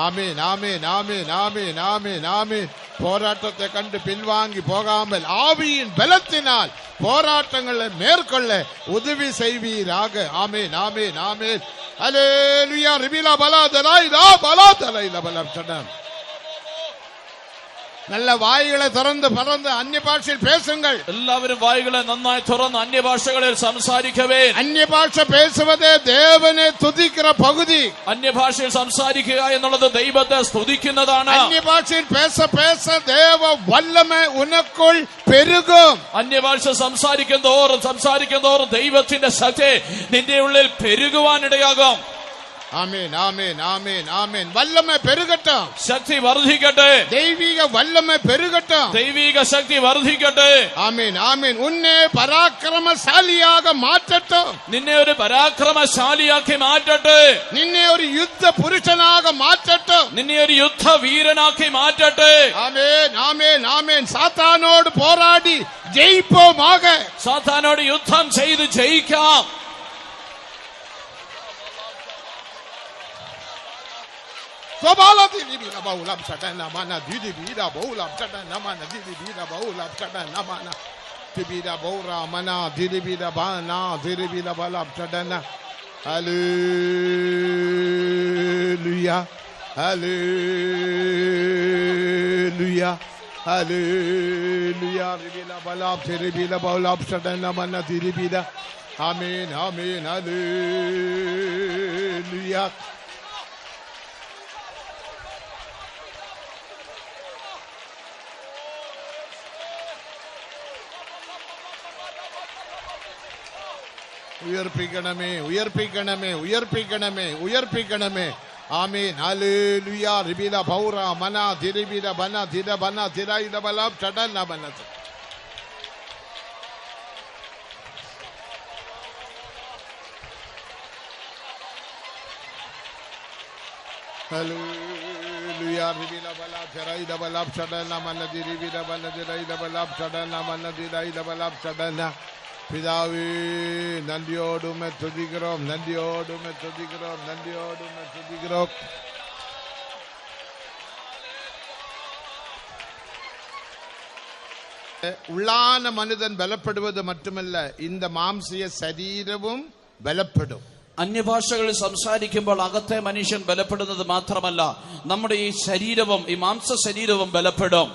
ആമേൻ, ആമേൻ, ആമേൻ, ആമേൻ, ആമേൻ, ആമേൻ. പോരാട്ടത്തെ കണ്ട് പിൻവാങ്ങി പോകാമൽ ആവിயின் ബലത്തിനാൽ പോരാട്ടങ്ങളെ മേற்கொள்ள ഉദവി செய்வீராக. ആമേൻ, ആമേൻ, ആമേൻ. ഹല്ലേലൂയ. റിബില ബലദലൈല ബലദലൈല ബലം. നല്ല വായികളെ തുറന്ന് പറന്ന് അന്യഭാഷയിൽ പേസുങ്കൾ. എല്ലാവരും വായികളെ നന്നായി തുറന്ന് അന്യഭാഷകളിൽ സംസാരിക്കവേ. അന്യഭാഷ പേസുവതേ ദേവനെ തുതിക്കുന്ന പകുതി. അന്യഭാഷയിൽ സംസാരിക്കുക എന്നുള്ളത് ദൈവത്തെ സ്തുതിക്കുന്നതാണ്. അന്യഭാഷയിൽ പേസ പേസ ദേവ വല്ലമേ ഉനക്കുൾ പെരുകും. അന്യഭാഷ സംസാരിക്കും തോറും ദൈവത്തിന്റെ ശക്തി നിന്റെ ഉള്ളിൽ പെരുകുവാനിടയാകും. ആമേൻ, ആമേൻ, ആമേൻ, ആമേൻ. വല്ലമേ പെരുകട്ടെ, ശക്തി വർദ്ധിക്കട്ടെ, ദൈവിക വല്ലമേ പെരുകട്ടെ, ദൈവിക ശക്തി വർദ്ധിക്കട്ടെ. ആമേൻ, ആമേൻ. ഉന്നെ പരാക്രമശാലിയാക മാറ്റട്ടെ, നിന്നെ ഒരു പരാക്രമശാലിയാക്കി മാറ്റട്ടെ, നിന്നെ ഒരു യുദ്ധ പുരുഷനാക മാറ്റട്ടെ, നിന്നെ ഒരു യുദ്ധ വീരനാക്കി മാറ്റട്ടെ. ആമേൻ, ആമേൻ, ആമേൻ. സാത്താനോട് പോരാടി ജയിപ്പോമാക, സാത്താനോട് യുദ്ധം ചെയ്ത് ജയിക്കാം. Sobala diribila baulam shadana mana diribila baulam shadana mana diribila baulam shadana mana diribila baura mana diribila bana diribila baulam shadana. Hallelujah, hallelujah, hallelujah. Diribila baulam diribila baulam shadana mana diribila. Amen, amen, hallelujah. ഉയർപ്പിക്കണമേ, ഉയർപ്പിക്കണമേ, ഉയർപ്പിക്കണമേ, ഉയർപ്പിക്കണമേ. ആമേൻ, hallelujah. റിബില ബൗറ മന ദിരിബില ബന ദിര ബന ദിരൈല ബല ചടന ബന. Hallelujah. റിബില ബല ദിരൈല ബല ചടന മന ദിരിബില ബന ദിരൈല ബല ചടന മന ദിരൈല ബല ചടന. പിതാവേ, നന്ദിയോടുമേ തുതിக்கிறோம், നന്ദിയോടുമേ തുതിக்கிறோം, നന്ദിയോടുമേ തുതിக்கிறோം. உள்ளான மனிதன் பலப்படுவது மட்டுமல்ல, இந்த மாம்சிய சரீரமும் பலப்படும். അന്യഭാഷകളിൽ സംസാരിക്കുമ്പോൾ അകത്തെ മനുഷ്യൻ ബലപ്പെടുന്നത് മാത്രമല്ല, നമ്മുടെ ഈ ശരീരവും, ഈ മാംസ ശരീരവും ബലപ്പെടും.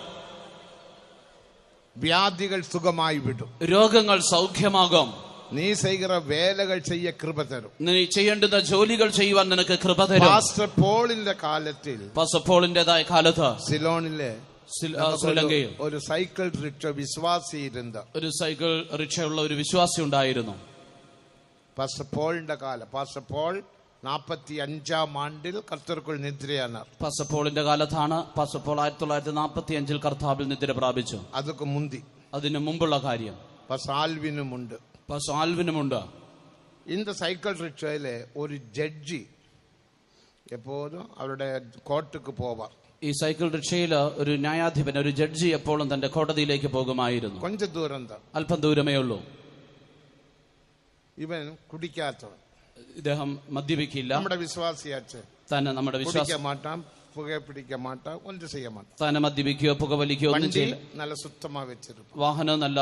வியாதிகள் சுகமாய் விடும். രോഗങ്ങൾ സൗഖ്യമാകും. നീ ചെയ്യുന്ന വേലകൾ ചെയ്യ കൃപ തരും. നീ ചെയ്യേണ്ടുന്ന ജോലികൾ ചെയ്യുവാൻ നിനക്ക് കൃപ തരും. പാസ്റ്റർ പോളിന്റെ കാലത്തിൽ, പാസ്റ്റർ പോളിന്റേതായ കാലത്ത് സിലോണിലെ ശ്രീലങ്കയിൽ ഒരു സൈക്കിൾ റിക്ഷ വിശ്വാസി ഇരുന്ന ഒരു സൈക്കിൾ റിക്ഷയുള്ള ഒരു വിശ്വാസി ഉണ്ടായിരുന്നു. പാസ്റ്റർ പോളിന്റെ കാലം, പാസ്റ്റർ പോൾ 45-ാം ആണ്ടിൽ കർത്തർക്കുൾ നിദ്രയാണ്. പാസ്റ്റർ പോളിന്റെ കാലത്താണ് പാസ്റ്റർ പോൾ 1945-ൽ കർത്താവിൽ നിദ്ര പ്രാപിച്ചു. അതൊക്കെ മുന്തി, അതിന് മുമ്പുള്ള കാര്യം പാസ്റ്റർ ആൽവിനുമുണ്ട്. പാസ്റ്റർ ആൽവിനുമുണ്ട്. இந்த സൈക്കിൾ റിക്ഷയിലെ ഒരു ജഡ്ജി എപ്പോഴും അവരുടെ കോർട്ടുക്ക് പോവാർ. ഈ സൈക്കിൾ റിക്ഷയിൽ ഒരു ന്യായാധിപൻ, ഒരു ജഡ്ജി എപ്പോഴും തന്റെ കോടതിയിലേക്ക് പോകുമായിരുന്നു. കൊഞ്ച ദൂരം, അല്പം ദൂരമേ ഉള്ളൂ. ഇവൻ കുടിക്കാത്തവൻ, ഇദ്ദേഹം മദ്യപിക്കില്ല. നമ്മുടെ വിശ്വാസിയാച്ച് തന്നെ നമ്മുടെ വിശ്വാസം മാട്ടാം, പുകപിടിക്ക മാട്ടാം, ഒന്നും ചെയ്യ മാട്ടാം. തന്നെ മദ്യപിക്കുകയോ പുകവലിക്കുകയോ ഒന്നും ചെയ്യില്ല. നല്ല ശുദ്ധമാ വെച്ചിരിക്കും. വാഹനം നല്ല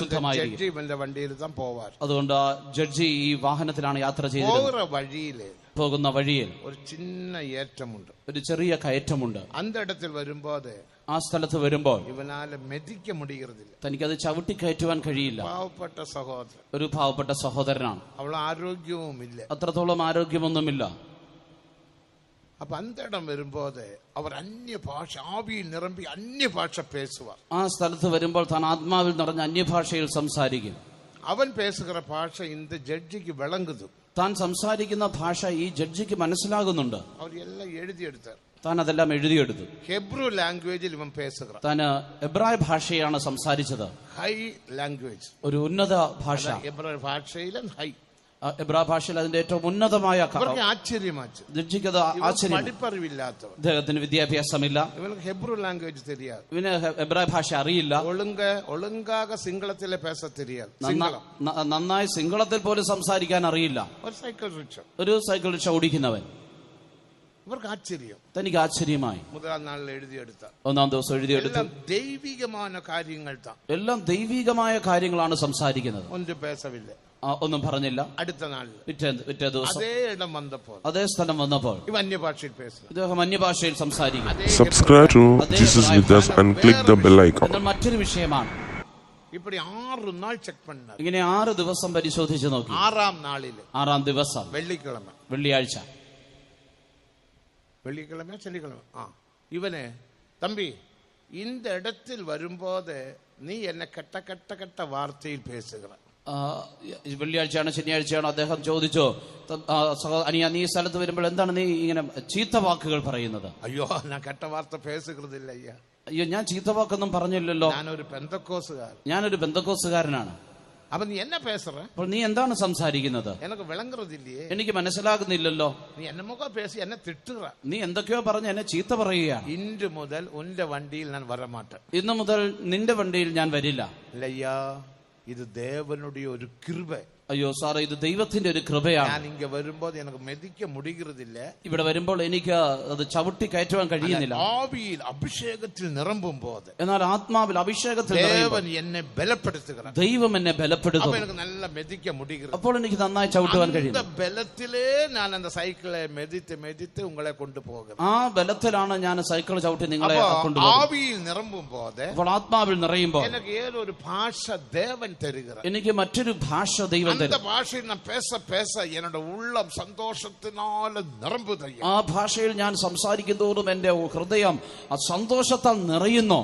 ശുദ്ധമായിരിക്കും. ഇവന്റെ വണ്ടിയിൽ താൻ പോവാർ. അതുകൊണ്ട് ജഡ്ജി ഈ വാഹനത്തിലാണ് യാത്ര ചെയ്തത്. പോകുന്ന വഴിയിൽ ഒരു ചിന്ന ഏറ്റമുണ്ട്, ഒരു ചെറിയ കയറ്റമുണ്ട്. അന്തടത്തിൽ വരുമ്പോൾ, ആ സ്ഥലത്ത് വരുമ്പോൾ ഇവനാല് മെതിക്ക മുടിയുന്നില്ല. തനിക്കത് ചവിട്ടി കയറ്റുവാൻ കഴിയില്ല. പാവപ്പെട്ട സഹോദരൻ, ഒരു പാവപ്പെട്ട സഹോദരനാണ്. അവൾ ആരോഗ്യവുമില്ല, അത്രത്തോളം ആരോഗ്യമൊന്നുമില്ല. അപ്പൊ അന്തടം വരുമ്പോൾ അവർ അന്യഭാഷ, ആവിയിൽ നിറമ്പി അന്യഭാഷ പേസുവാർ. ആ സ്ഥലത്ത് വരുമ്പോൾ താൻ ആത്മാവിൽ നിറഞ്ഞ അന്യഭാഷയിൽ സംസാരിക്കും. അവൻ പേസുകിற ഭാഷ இந்த ജഡ്ജിക്ക് വിളങ്ങുന്നു. താൻ സംസാരിക്കുന്ന ഭാഷ ഈ ജഡ്ജിക്ക് മനസ്സിലാകുന്നുണ്ട്. അവരെല്ലാം എഴുതിയെടുത്താർ. താൻ അതെല്ലാം എഴുതിയെടുത്തു. ഹെബ്രു ലാംഗ്വേജിൽ ഇവൻ പേസുകിற, താൻ എബ്രായ ഭാഷയാണ് സംസാരിച്ചത്. ഹൈ ലാംഗ്വേജ്, ഒരു ഉന്നത ഭാഷ. എബ്രായ ഭാഷയിലും ഹൈ, എബ്രായ ഭാഷയിൽ അതിന്റെ ഏറ്റവും ഉന്നതമായ. ആശ്ചര്യമാച്ചു ജഡ്ജിക്കത് ആശ്ചര്യം. പഠിപ്പറിവില്ലാത്തവൻ, അദ്ദേഹത്തിന് വിദ്യാഭ്യാസമില്ല, ഇവർക്ക് ഹെബ്രു ലാംഗ്വേജ് தெரியாது, ഇവന് എബ്രായ ഭാഷ അറിയില്ല. ഒളുങ്കാക സിംഗളത്തിലെ പേസ தெரியாது, നന്നായി സിംഗളത്തിൽ പോലും സംസാരിക്കാൻ അറിയില്ല. ഒരു സൈക്കിൾ റിക്ഷ, ഒരു സൈക്കിൾ റിക്ഷ ഓടിക്കുന്നവൻ. ഇവർക്ക് ആശ്ചര്യം. തനിക്ക് ആശ്ചര്യമായി. മുതലാം നാളിൽ എഴുതിയെടുത്ത, ഒന്നാം ദിവസം എഴുതിയെടുത്തു. ദൈവികമായ കാര്യങ്ങൾ, എല്ലാം ദൈവികമായ കാര്യങ്ങളാണ് സംസാരിക്കുന്നത്. ഒന്നും പേസവില്ല, ഒന്നും പറഞ്ഞില്ല. അടുത്ത നാളിൽ പിറ്റേ ദിവസം അതേ ഇടം വന്നപ്പോൾ, അതേ സ്ഥലം വന്നപ്പോൾ ഇവ അന്യഭാഷയിൽ പേസുന്നു. ഇദ്ദേഹം അന്യഭാഷയിൽ സംസാരിക്കും. Subscribe to Jesus with us and click the bell icon. എന്നാൽ മറ്റൊരു വിഷയമാണ്. இப்படி 6 நாள் செக் பண்ணார். ഇങ്ങനെ 6 ദിവസം പരിശോധിച്ചു നോക്കി. 6ാം നാളിൽ, 6ാം ദിവസം വെള്ളിയാഴ്ച, வெள்ளிக்கிழமை இவனே, தம்பி இந்த இடத்தில் வரும்போது நீ என்ன கெட்ட கெட்ட கெட்ட வார்த்தையில் பேசுகிற. വെള്ളിയാഴ്ചയാണോ ശനിയാഴ്ചയാണോ അദ്ദേഹം ചോദിച്ചോ, അനിയ നീ സ്ഥലത്ത് വരുമ്പോൾ എന്താണ് നീ ഇങ്ങനെ ചീത്ത വാക്കുകൾ പറയുന്നത്? അയ്യോ, ഞാൻ കെട്ട വാർത്ത പേസുകൃതില്ല അയ്യാ. അയ്യോ, ഞാൻ ചീത്ത വാക്കൊന്നും പറഞ്ഞില്ലല്ലോ. ഞാനൊരു പെന്തക്കോസുകാരനാണ്. അപ്പൊ നീ എന്നെ പേசுற? അപ്പോൾ നീ എന്താണ് സംസാരിക്കുന്നത്? എനിക്ക് വിളങ്ങുന്നില്ലേ, എനിക്ക് മനസ്സിലാകുന്നില്ലല്ലോ. നീ എന്നെ പേசி എന്നെ തിട്ടുക, നീ എന്തൊക്കെയോ പറഞ്ഞ് എന്നെ ചീത്ത പറയുകയാണ്. ഇന്ന് മുതൽ ഉന്റെ വണ്ടിയിൽ ഞാൻ വരമാട്ടെ. ഇന്നു മുതൽ നിന്റെ വണ്ടിയിൽ ഞാൻ വരില്ല. ഇല്ലയ്യാ, ഇത് ദേവനുடைய ഒരു കൃപ. അയ്യോ സാറേ, ഇത് ദൈവത്തിന്റെ ഒരു കൃപയാണ്. ഞാൻ ഇങ്ങ വരുമ്പോൾ എനിക്ക് മെതിക്ക മുടിയുന്നില്ല. ഇവിടെ വരുമ്പോൾ എനിക്ക് അത് ചവിട്ടി കയറ്റുവാൻ കഴിയുന്നില്ല. ആവിയിൽ അഭിഷേകത്തിൽ നിറമ്പുമ്പോൾ, എന്നാൽ ആത്മാവിൽ അഭിഷേകത്തിൽ ദേവൻ എന്നെ ബലപ്പെടുത്തുക, ദൈവം എന്നെ ബലപ്പെടുത്തും. എനിക്ക് നല്ല മെതിക്ക മുടിയുന്നത്, അപ്പോൾ എനിക്ക് നന്നായി ചവിട്ടുവാൻ കഴിയും. ബലത്തിലേ ഞാൻ அந்த സൈക്കിളെ മെതിത്ത് മെതിത്ത് ഉങ്ങളെ കൊണ്ടുപോകും. ആ ബലത്തിലാണ് ഞാൻ സൈക്കിൾ ചവിട്ടി നിങ്ങളെ കൊണ്ടുപോകും. ആവിയിൽ നിറമ്പുമ്പോൾ, അപ്പോൾ ആത്മാവിൽ നിറയുമ്പോൾ എനിക്ക് ഏതൊരു ഭാഷ ദേവൻ തരുക, എനിക്ക് മറ്റൊരു ഭാഷ ദൈവം തരും. அந்த ഭാഷയിൽ ഞാൻ പേസ என்னோட உள்ளம் സന്തോഷത്തിനാൽ നിറമ്പുതയ്യ. ആ ഭാഷയിൽ ഞാൻ സംസാരിക്കുന്തോറും എന്റെ ഹൃദയം ആ സന്തോഷത്താൽ നിറയുന്നു.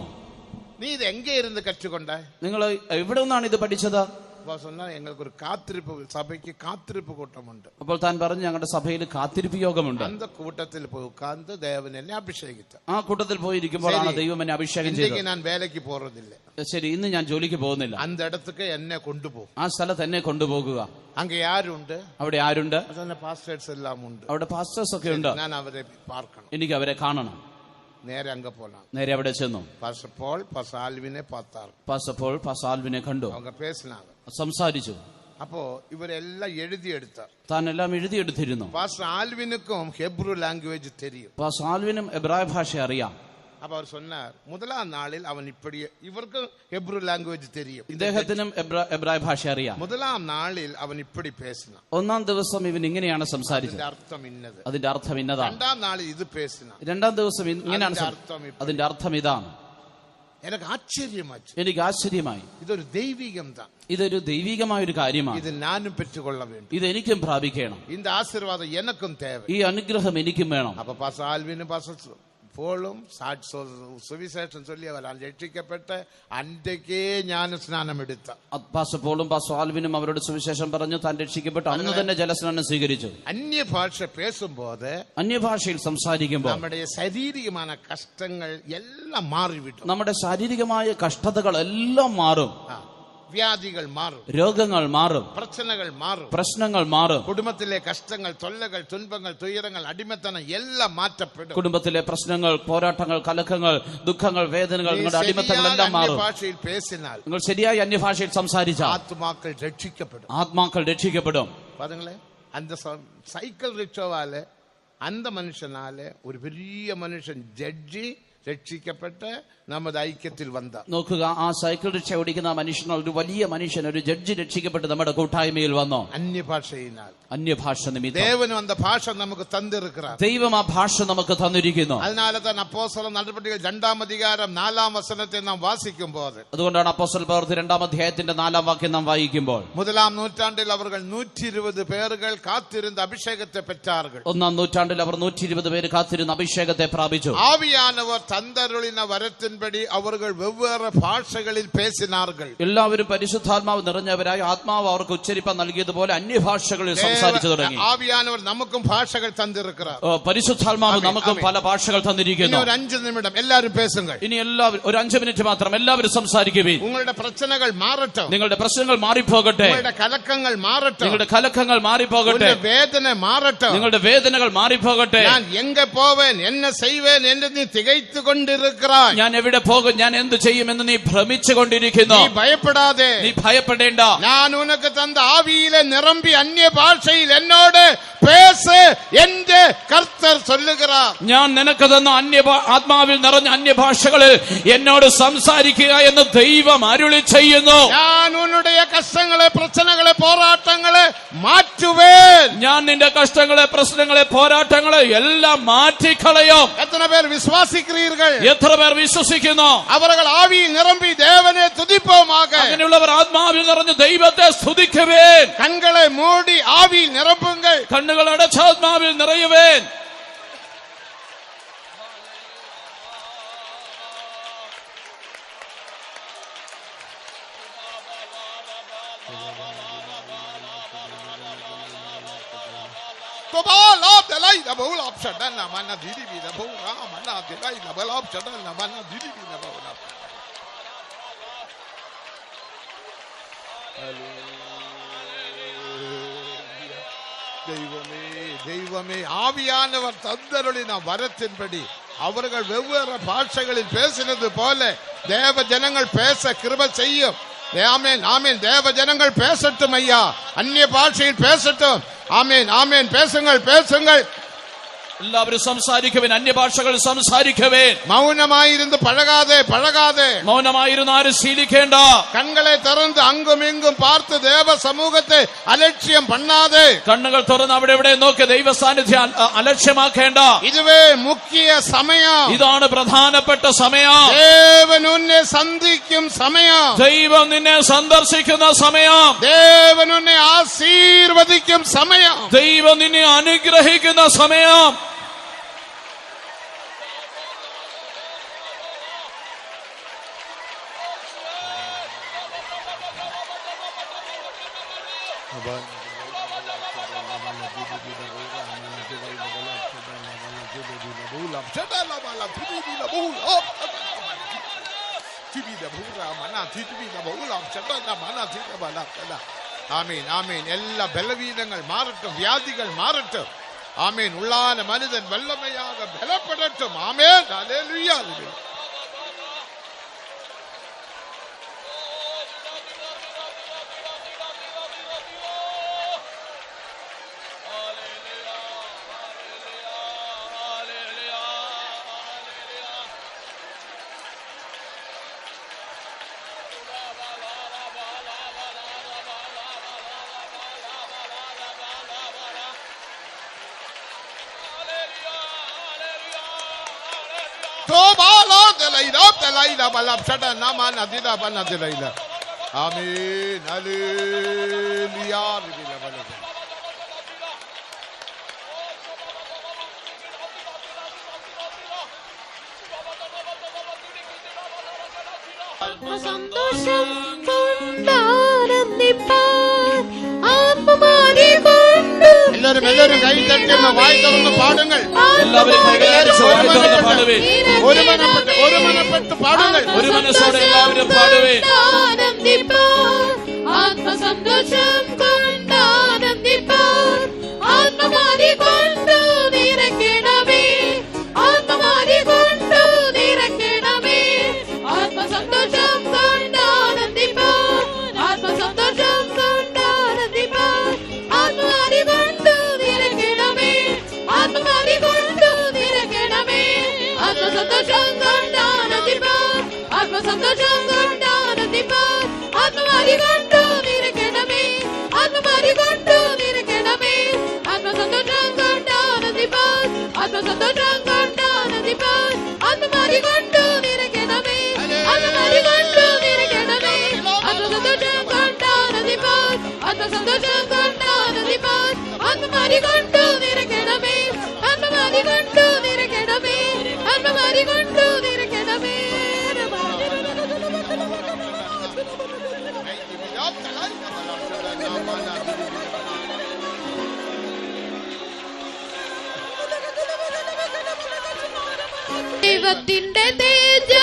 നീ ഇത് എங்கே ഇருந்து കற்றுകൊണ്ട? നിങ്ങൾ എവിടെ നിന്നാണ് ഇത് പഠിച്ചത്? ഞങ്ങൾക്കൊരു കാത്തിരിപ്പ്, സഭയ്ക്ക് കാത്തിരിപ്പ് കൂട്ടമുണ്ട്. അപ്പോൾ താൻ പറഞ്ഞു, ഞങ്ങളുടെ സഭയിൽ കാത്തിരിപ്പ് യോഗമുണ്ട്. അന്ത കൂട്ടത്തിൽ പോയി ഉட்கார்ந்து ദേവൻ എന്നെ അഭിഷേകിച്ചു. ആ കൂട്ടത്തിൽ പോയിരിക്കുമ്പോഴാണ് ദൈവം എന്നെ അഭിഷേകം ചെയ്തത്. ഞാൻ വേലയ്ക്ക് പോകുന്നില്ല. ശരി, ഇന്ന് ഞാൻ ജോലിക്ക് പോകുന്നില്ല. അന്ത ഇടത്തേക്ക് എന്നെ കൊണ്ടുപോകും. ആ സ്ഥലത്ത് എന്നെ കൊണ്ടുപോകുക. അങ്ങ് ആരുണ്ട്? അവിടെ ആരുണ്ട്? പാസ്റ്റേഴ്സ് എല്ലാം ഉണ്ട്. അവിടെ പാസ്റ്റേഴ്സ് ഒക്കെ ഉണ്ട്. ഞാൻ അവരെ പാർക്കണം, എനിക്ക് അവരെ കാണണം. നേരെ അങ്ങ് പോകണം. നേരെ അവിടെ ചെന്നു. പാസ്റ്റർ പോൾ പസാൽവിനെ പാത്താർ. പാസ്റ്റർ പോൾ പസാൽവിനെ കണ്ടു. அவங்க பேசினாங்க, സംസാരിച്ചു. അപ്പോ ഇവരെല്ലാം എഴുതിയെടുത്താർ. താൻ എല്ലാം എഴുതിയെടുത്തിരുന്നു. പാസ്റ്റർ ആൽവിനുക്കും ഹെബ്രു ലാംഗ്വേജ് തെരിയും. പാസ്റ്റർ ആൽവിനും എബ്രായ ഭാഷ അറിയാം. அப்ப அவர் சொன்னார், முதலாம் நாளில் அவன் இப்படி, இவருக்கு ஹெப்ரு லாங்குவேஜ் தெரியும், ഇദ്ദേഹത്തിനും എബ്രായ ഭാഷ അറിയാം. முதலாம் நாளில் அவன் இப்படி பேசினான், ഒന്നാം ദിവസം ഇവൻ ഇങ്ങനെയാണ് സംസാരിച്ചത്, அர்த்தம் இன்னது. അതിന്റെ അർത്ഥം ഇന്നതാണ്. இரண்டாம் நாளில் இது பேசினான், രണ്ടാം ദിവസം ഇങ്ങനെയാണ് அர்த்தம் இப்படி. അതിന്റെ അർത്ഥം ഇതാണ്. எனக்கு ஆச்சரியமாச்சு, എനിക്ക് ആശ്ചര്യമായി. ഇതൊരു ദൈവികം தான், ഇതൊരു ദൈവികമായ ഒരു കാര്യമാണ്. ഇത് ഞാനും പെറ്റുകൊള്ള വേണ്ടി, ഇത് എനിക്കും പ്രാപിക്കണം. இந்த ஆசீர்வாதம் எனக்கும் தேவை. ഈ അനുഗ്രഹം എനിക്കും വേണം. அப்ப பாச ஆல்வினும் பாச போலும் சுவிசேஷம் சொல்லி அவரால் രക്ഷിക്കപ്പെട്ട അന്റെക്കേ ஞான സ്നാനം എടുത്ത പാസ്റ്റർ പോളും പാസ്റ്റർ ആൽവിനും അവരോട് സുവിശേഷം പറഞ്ഞു, താൻ രക്ഷിക്കപ്പെട്ടു അന്ന് തന്നെ ജലസ്നാനം സ്വീകരിച്ചു. അന്യഭാഷ പേസുമ്പോൾ, അന്യഭാഷയിൽ സംസാരിക്കുമ്പോൾ നമ്മുടെ ശാരീരികമായ കഷ്ടങ്ങൾ എല്ലാം മാറിവിട്ടു, നമ്മുടെ ശാരീരികമായ കഷ്ടതകൾ എല്ലാം മാറും, വ്യാധികൾ മാറും, രോഗങ്ങൾ മാറും, പ്രശ്നങ്ങൾ മാറും, കുടുംബത്തിലെ കഷ്ടങ്ങൾ, തൊല്ലകൾ, തുன்பങ്ങൾ, തുയരങ്ങൾ, അടിമത്തനം എല്ലാം മാറ്റപ്പെടും. കുടുംബത്തിലെ പ്രശ്നങ്ങൾ, പോരാട്ടങ്ങൾ, കലക്കങ്ങൾ, ദുഃഖങ്ങൾ, വേദനകൾ, നിങ്ങളുടെ അടിമത്തങ്ങൾ എല്ലാം മാറും. ഭാഷയിൽ പേസിനാൽ, നിങ്ങൾ ശരിയായി അന്യഭാഷയിൽ സംസാരിച്ചാൽ ആത്മാക്കൾ രക്ഷിക്കപ്പെടും. പാതങ്ങളെ அந்த സൈക്കിൾ റിക്ഷോവാല് அந்த മനുഷ്യനാല് ഒരു വലിയ മനുഷ്യൻ ജഡ്ജി രക്ഷിക്കപ്പെട്ട് നമ്മുടെ ഐക്യത്തിൽ വന്ന, നോക്കുക, ആ സൈക്കിൾ റിക്ഷ ഓടിക്കുന്ന മനുഷ്യൻ, ഒരു വലിയ മനുഷ്യൻ, ഒരു ജഡ്ജി രക്ഷിക്കപ്പെട്ട് നമ്മുടെ കൂട്ടായ്മയിൽ വന്നോ. അന്യഭാഷയിനാൽ, അന്യഭാഷ നിമിത്തം ദേവനും அந்த ഭാഷ നമുക്ക് തന്നിരിക്കുകയാണ്, ദൈവം ആ ഭാഷ നമുക്ക് തന്നിരിക്കുന്നു. അതിനാൽ തന്നെ അപ്പോസ്തല നടപടികൾ 2-ാം അധികാരം 4-ാം വചനത്തെ നാം വാസിക്കുമ്പോൾ, അതുകൊണ്ടാണ് അപ്പോസ്തല പ്രവൃത്തി 2-ാം അധ്യായത്തിന്റെ 4-ാം വാക്യം നാം വായിക്കുമ്പോൾ, 1-ാം നൂറ്റാണ്ടിൽ അവർ 120 പേരുകൾ കാത്തിരുന്ന അഭിഷേകത്തെ പെറ്റാറുകൾ. 1-ാം നൂറ്റാണ്ടിൽ അവർ 120 പേര് കാത്തിരുന്ന അഭിഷേകത്തെ പ്രാപിച്ചു. ആവിയാനവർ തന്തരുളിന വരത്തിൻപടി അവர்கள் വെവ്വേറെ ഭാഷകളിൽ പേസിനാറുകൾ. എല്ലാവരും പരിശുദ്ധാത്മാവ് നിറഞ്ഞവരായി ആത്മാവ് അവർക്ക് ഉച്ചരിപ്പാൻ നൽകിയതുപോലെ അന്യഭാഷകളിൽ സംസാരിച്ചു തുടങ്ങി. ആവിയാനവർ നമുക്കും ഭാഷകൾ തന്നിരിക്കുകയാണ്, പരിശുദ്ധാത്മാവ് നമുക്കും പല ഭാഷകൾ തന്നിരിക്കുന്നു. ഒരു 5 നിമിഷം എല്ലാവരും പേസുങ്ങൾ. ഇനി എല്ലാവരും ഒരു 5 മിനിറ്റ് മാത്രം എല്ലാവരും സംസാരിക്കുവിൻ. നിങ്ങളുടെ പ്രശ്നങ്ങൾ മാറട്ടെ, നിങ്ങളുടെ പ്രശ്നങ്ങൾ മാറിപ്പോകട്ടെ, നിങ്ങളുടെ കലക്കങ്ങൾ മാറട്ടെ, നിങ്ങളുടെ കലക്കങ്ങൾ മാറിപ്പോകട്ടെ, വേദന മാറട്ടെ, നിങ്ങളുടെ വേദനകൾ മാറിപ്പോകട്ടെ. ഞാൻ എങ്ക പോവേൻ, എന്നെ ചെയ്വേൻ എന്ന് നീ തികയ്ത്തു കൊണ്ടിരിക്കുകയായി. ഞാൻ എവിടെ പോകും, ഞാൻ എന്ത് ചെയ്യുമെന്ന് നീ ഭ്രമിച്ചു കൊണ്ടിരിക്കുന്നു. നീ ഭയപ്പെടാതെ, നീ ഭയപ്പെടേണ്ട. ഞാൻ ഉനക്ക് തന്ന ആവിയിലെ നിറമ്പി അന്യഭാഷയിൽ എന്നോട് പേസ് എന്റെ കർത്തർ ചൊല്ലുகிறார். ഞാൻ നിനക്ക് തന്ന ആത്മാവിൽ നിറഞ്ഞ അന്യഭാഷകളിൽ എന്നോട് സംസാരിക്കുക എന്ന് ദൈവം അരുളി ചെയ്യുന്നു. ഞാൻ ഉன்னுடைய കഷ്ടങ്ങളെ, പ്രശ്നങ്ങളെ, പോരാട്ടങ്ങളെ മാറ്റുവേൻ. ഞാൻ നിന്റെ കഷ്ടങ്ങളെ, പ്രശ്നങ്ങളെ, പോരാട്ടങ്ങളെ എല്ലാം മാറ്റിക്കളയും. എത്ര പേർ വിശ്വാസിக்கிறீர்கள்? എത്ര പേർ വിശ്വസിക്കുന്നു? അവர்கள் ആവിയിൽ നിറമ്പി ദേവനെ തുതിപ്പോமாக. അങ്ങനെയുള്ളവർ ആത്മാവിൽ നിറഞ്ഞ് ദൈവത്തെ സ്തുതിക്കുവേൻ. കണ്ണുകളെ മൂടി ആവിയിൽ നിറപ്പുങ്ങൾ, കണ്ണുകൾ അടച്ച് ആത്മാവിൽ നിറയുവേൻ. ദൈവമേ, ആവിയാനവർ തന്നരുളിന വരത്തിൻപടി അവர்கள் வெவ்வேறு ഭാഷകളിൽ பேசினது போல தேவ ஜனங்கள் பேச கிருபை செய்யும். ஆமென், ஆமென். தேவ ஜனங்கள் பேசட்டும் ஐயா, அந்நிய பாஷையில் பேசட்டும். ஆமென், ஆமென். பேசுங்கள், பேசுங்கள். എല്ലാവരും സംസാരിക്കുവേൻ, അന്യഭാഷകൾ സംസാരിക്കുവേൻ. മൗനമായിരുന്നു പഴകാതെ, മൗനമായിരുന്നു ആരും ശീലിക്കേണ്ട. കണ്ണുകളെ തുറന്ന് അങ്ങും ഇങ്ങും പാർത്ത് ദേവ സമൂഹത്തെ അലക്ഷ്യം പണ്ണാതെ, കണ്ണുകൾ തുറന്ന് അവിടെ ഇവിടെ നോക്കി ദൈവ സാന്നിധ്യം അലക്ഷ്യമാക്കേണ്ട. ഇതുവേ മുഖ്യ സമയം, ഇതാണ് പ്രധാനപ്പെട്ട സമയം. ദേവൻ ഉന്നെ സന്ധിക്കും സമയം, ദൈവം നിന്നെ സന്ദർശിക്കുന്ന സമയം, ദേവൻ ഉന്നെ ആശീർവദിക്കും സമയം, ദൈവം നിന്നെ അനുഗ്രഹിക്കുന്ന സമയം. ആമീൻ, ആമീൻ. എല്ലാ ബലവീനങ്ങൾ മാറട്டும், വ്യാധികൾ മാറട്டும். ആമീൻ. ഉള്ളാന മനുഷ്യൻ വല്ലമയാക ബലപ്പെടട്ടും. ആമേൻ. ഹല്ലേലൂയ. Amen. Hallelujah. സന്തോഷം കൊണ്ടാനന്ദിപ്പാൻ ആത്മമാരി കൊണ്ട് എല്ലാവരും കൈ തട്ടിയൊന്ന് വായി തുറന്ന് പാടുങ്ങൾ. എല്ലാവരും കൈകളടിച്ച് വായി തുറന്ന് പാടുവേ. ഒരു മനപ്പെട്ട് പാടുങ്ങൾ. ഒരു മനസ്സോടെ എല്ലാവരും പാടുവേ. ആനന്ദിപ്പാൻ ആത്മസന്തോഷം കൊണ്ടാനന്ദിപ്പാൻ ആത്മമാരി കൊണ്ട് നിറയ്ക്കണമേ ആത്മമാരി കൊണ്ട് നിറയ്ക്കണമേ ആത്മസന്തോഷം കൊണ്ടാനന്ദിപ്പാൻ ആത്മസന്തോഷം കൊണ്ടാനന്ദിപ്പാൻ ആത്മമാരി കൊണ്ട് നിറയ്ക്കണമേ ആത്മമാരി കൊണ്ട് നിറയ്ക്കണമേ ആത്മസന്തോഷം കൊണ്ടാനന്ദിപ്പാൻ ആത്മസന്തോഷം കൊണ്ടാനന്ദിപ്പാൻ ആത്മമാരി കൊണ്ട് നിറയ്ക്കണമേ ആത്മമാരി കൊണ്ട് നിറയ്ക്കണമേ ആത്മസന്തോഷം കൊണ്ടാനന്ദിപ്പാൻ ആത്മസന്തോഷം കൊണ്ടാനന്ദിപ്പാൻ ആത്മമാരി കൊണ്ട് നിറയ്ക്കണമേ ആത്മമാരി കൊണ്ട് നിറയ്ക്കണമേ ആത്മസന്തോഷം കൊണ്ടാനന്ദിപ്പാൻ ആത്മസന്തോഷം കൊണ്ടാനന്ദിപ്പാൻ ആത്മമാരി കൊണ്ട് നിറയ്ക്കണമേ ആത്മമാരി കൊണ്ട് നിറയ്ക്കണമേ ആത്മമാരി കൊണ്ട് നിറയ്ക്കണമേ ദൈവത്തിന്റെ തേജസ്സിന്നിവിടെ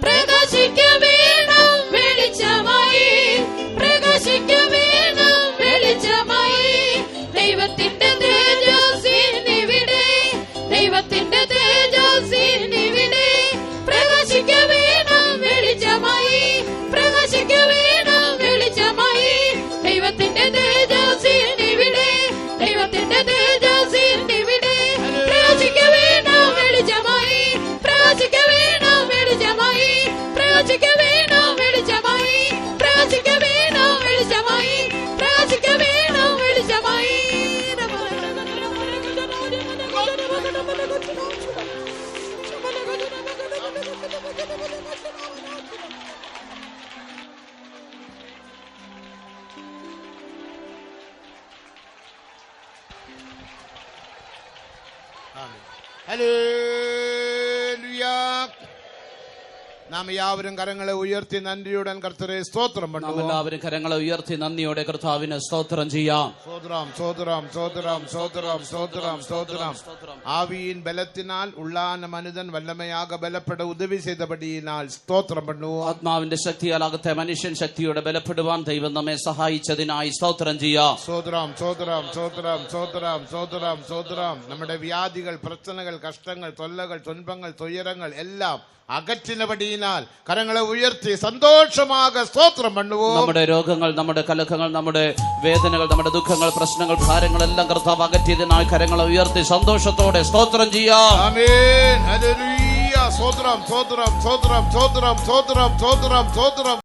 പ്രകാശിക്ക വേണം വെളിച്ചമായി പ്രകാശിക്ക വേണം വെളിച്ചമായി ദൈവത്തിന്റെ തേജസ്സിന്നിവിടെ ദൈവത്തിന്റെ തേജസ്സിന്നിവിടെ പ്രകാശിക്ക വേണം വെളിച്ചമായി പ്രകാശിക്ക വേണം വെളിച്ചമായി ദൈവത്തിന്റെ തേജസ്സിന്നിവിടെ ദൈവത്തിന്റെ തേജസ്സിന്നിവിടെ പ്രകാശിക്ക വേണം വെളിച്ചമായി പ്രകാശിക്ക വേണം വെളിച്ചമായി പ്രകാശിക്ക വേണം വെളിച്ചമായി പ്രകാശിക്ക വേണം വെളിച്ചമായി പ്രകാശിക്ക വേണം വെളിച്ചമായി Hallelujah. നാം യാവരും കരങ്ങളെ ഉയർത്തി നന്ദിയുടൻ കർത്തരെ സ്തോത്രം നാം பண்ணுவோம். എല്ലാവരും കരങ്ങളെ ഉയർത്തി നന്ദിയോടെ കർത്താവിന് സ്തോത്രം ചെയ്യാം. സ്തോത്രം സ്തോത്രം സ്തോത്രം സ്തോത്രം സ്തോത്രം സ്തോത്രം. ஆவியின் பலத்தினால் உள்ளான மனிதன் வல்லமையாக பலப்பட உதவி செய்தபடியினால் ஸ்தோத்திரம் பண்ணுவோம். ആത്മാവിന്റെ ശക്തിയാൽ അകത്തെ മനുഷ്യൻ ശക്തിയോടെ ബലപ്പെടുവാൻ ദൈവം നമ്മെ സഹായിച്ചതിനായി സ്തോത്രം ചെയ്യാം. സ്തോത്രം സ്തോത്രം സ്തോത്രം സ്തോത്രം സ്തോത്രം സ്തോത്രം. നമ്മുടെ വ്യാധികൾ പ്രശ്നങ്ങൾ കഷ്ടങ്ങൾ തൊല്ലകൾ തുன்பങ്ങൾ തുയരങ്ങൾ എല്ലാം അകറ്റിനപടിയിനാൽ കരങ്ങളെ ഉയർത്തി സന്തോഷமாக സ്തോത്രം பண்ணுவோம். നമ്മുടെ രോഗങ്ങൾ നമ്മുടെ കലക്കങ്ങൾ നമ്മുടെ വേദനകൾ നമ്മുടെ ദുഃഖങ്ങൾ പ്രശ്നങ്ങൾ ഭാരങ്ങളെല്ലാം കർത്താവ് അകറ്റിയതിനായി കരങ്ങളെ ഉയർത്തി സന്തോഷത്തോടെ സ്തോത്രം ചെയ്യാം. ആമേൻ. ഹല്ലേലൂയ. സ്തോത്രം സ്തോത്രം സ്തോത്രം സ്തോത്രം സ്തോത്രം സ്തോത്രം സ്തോത്രം.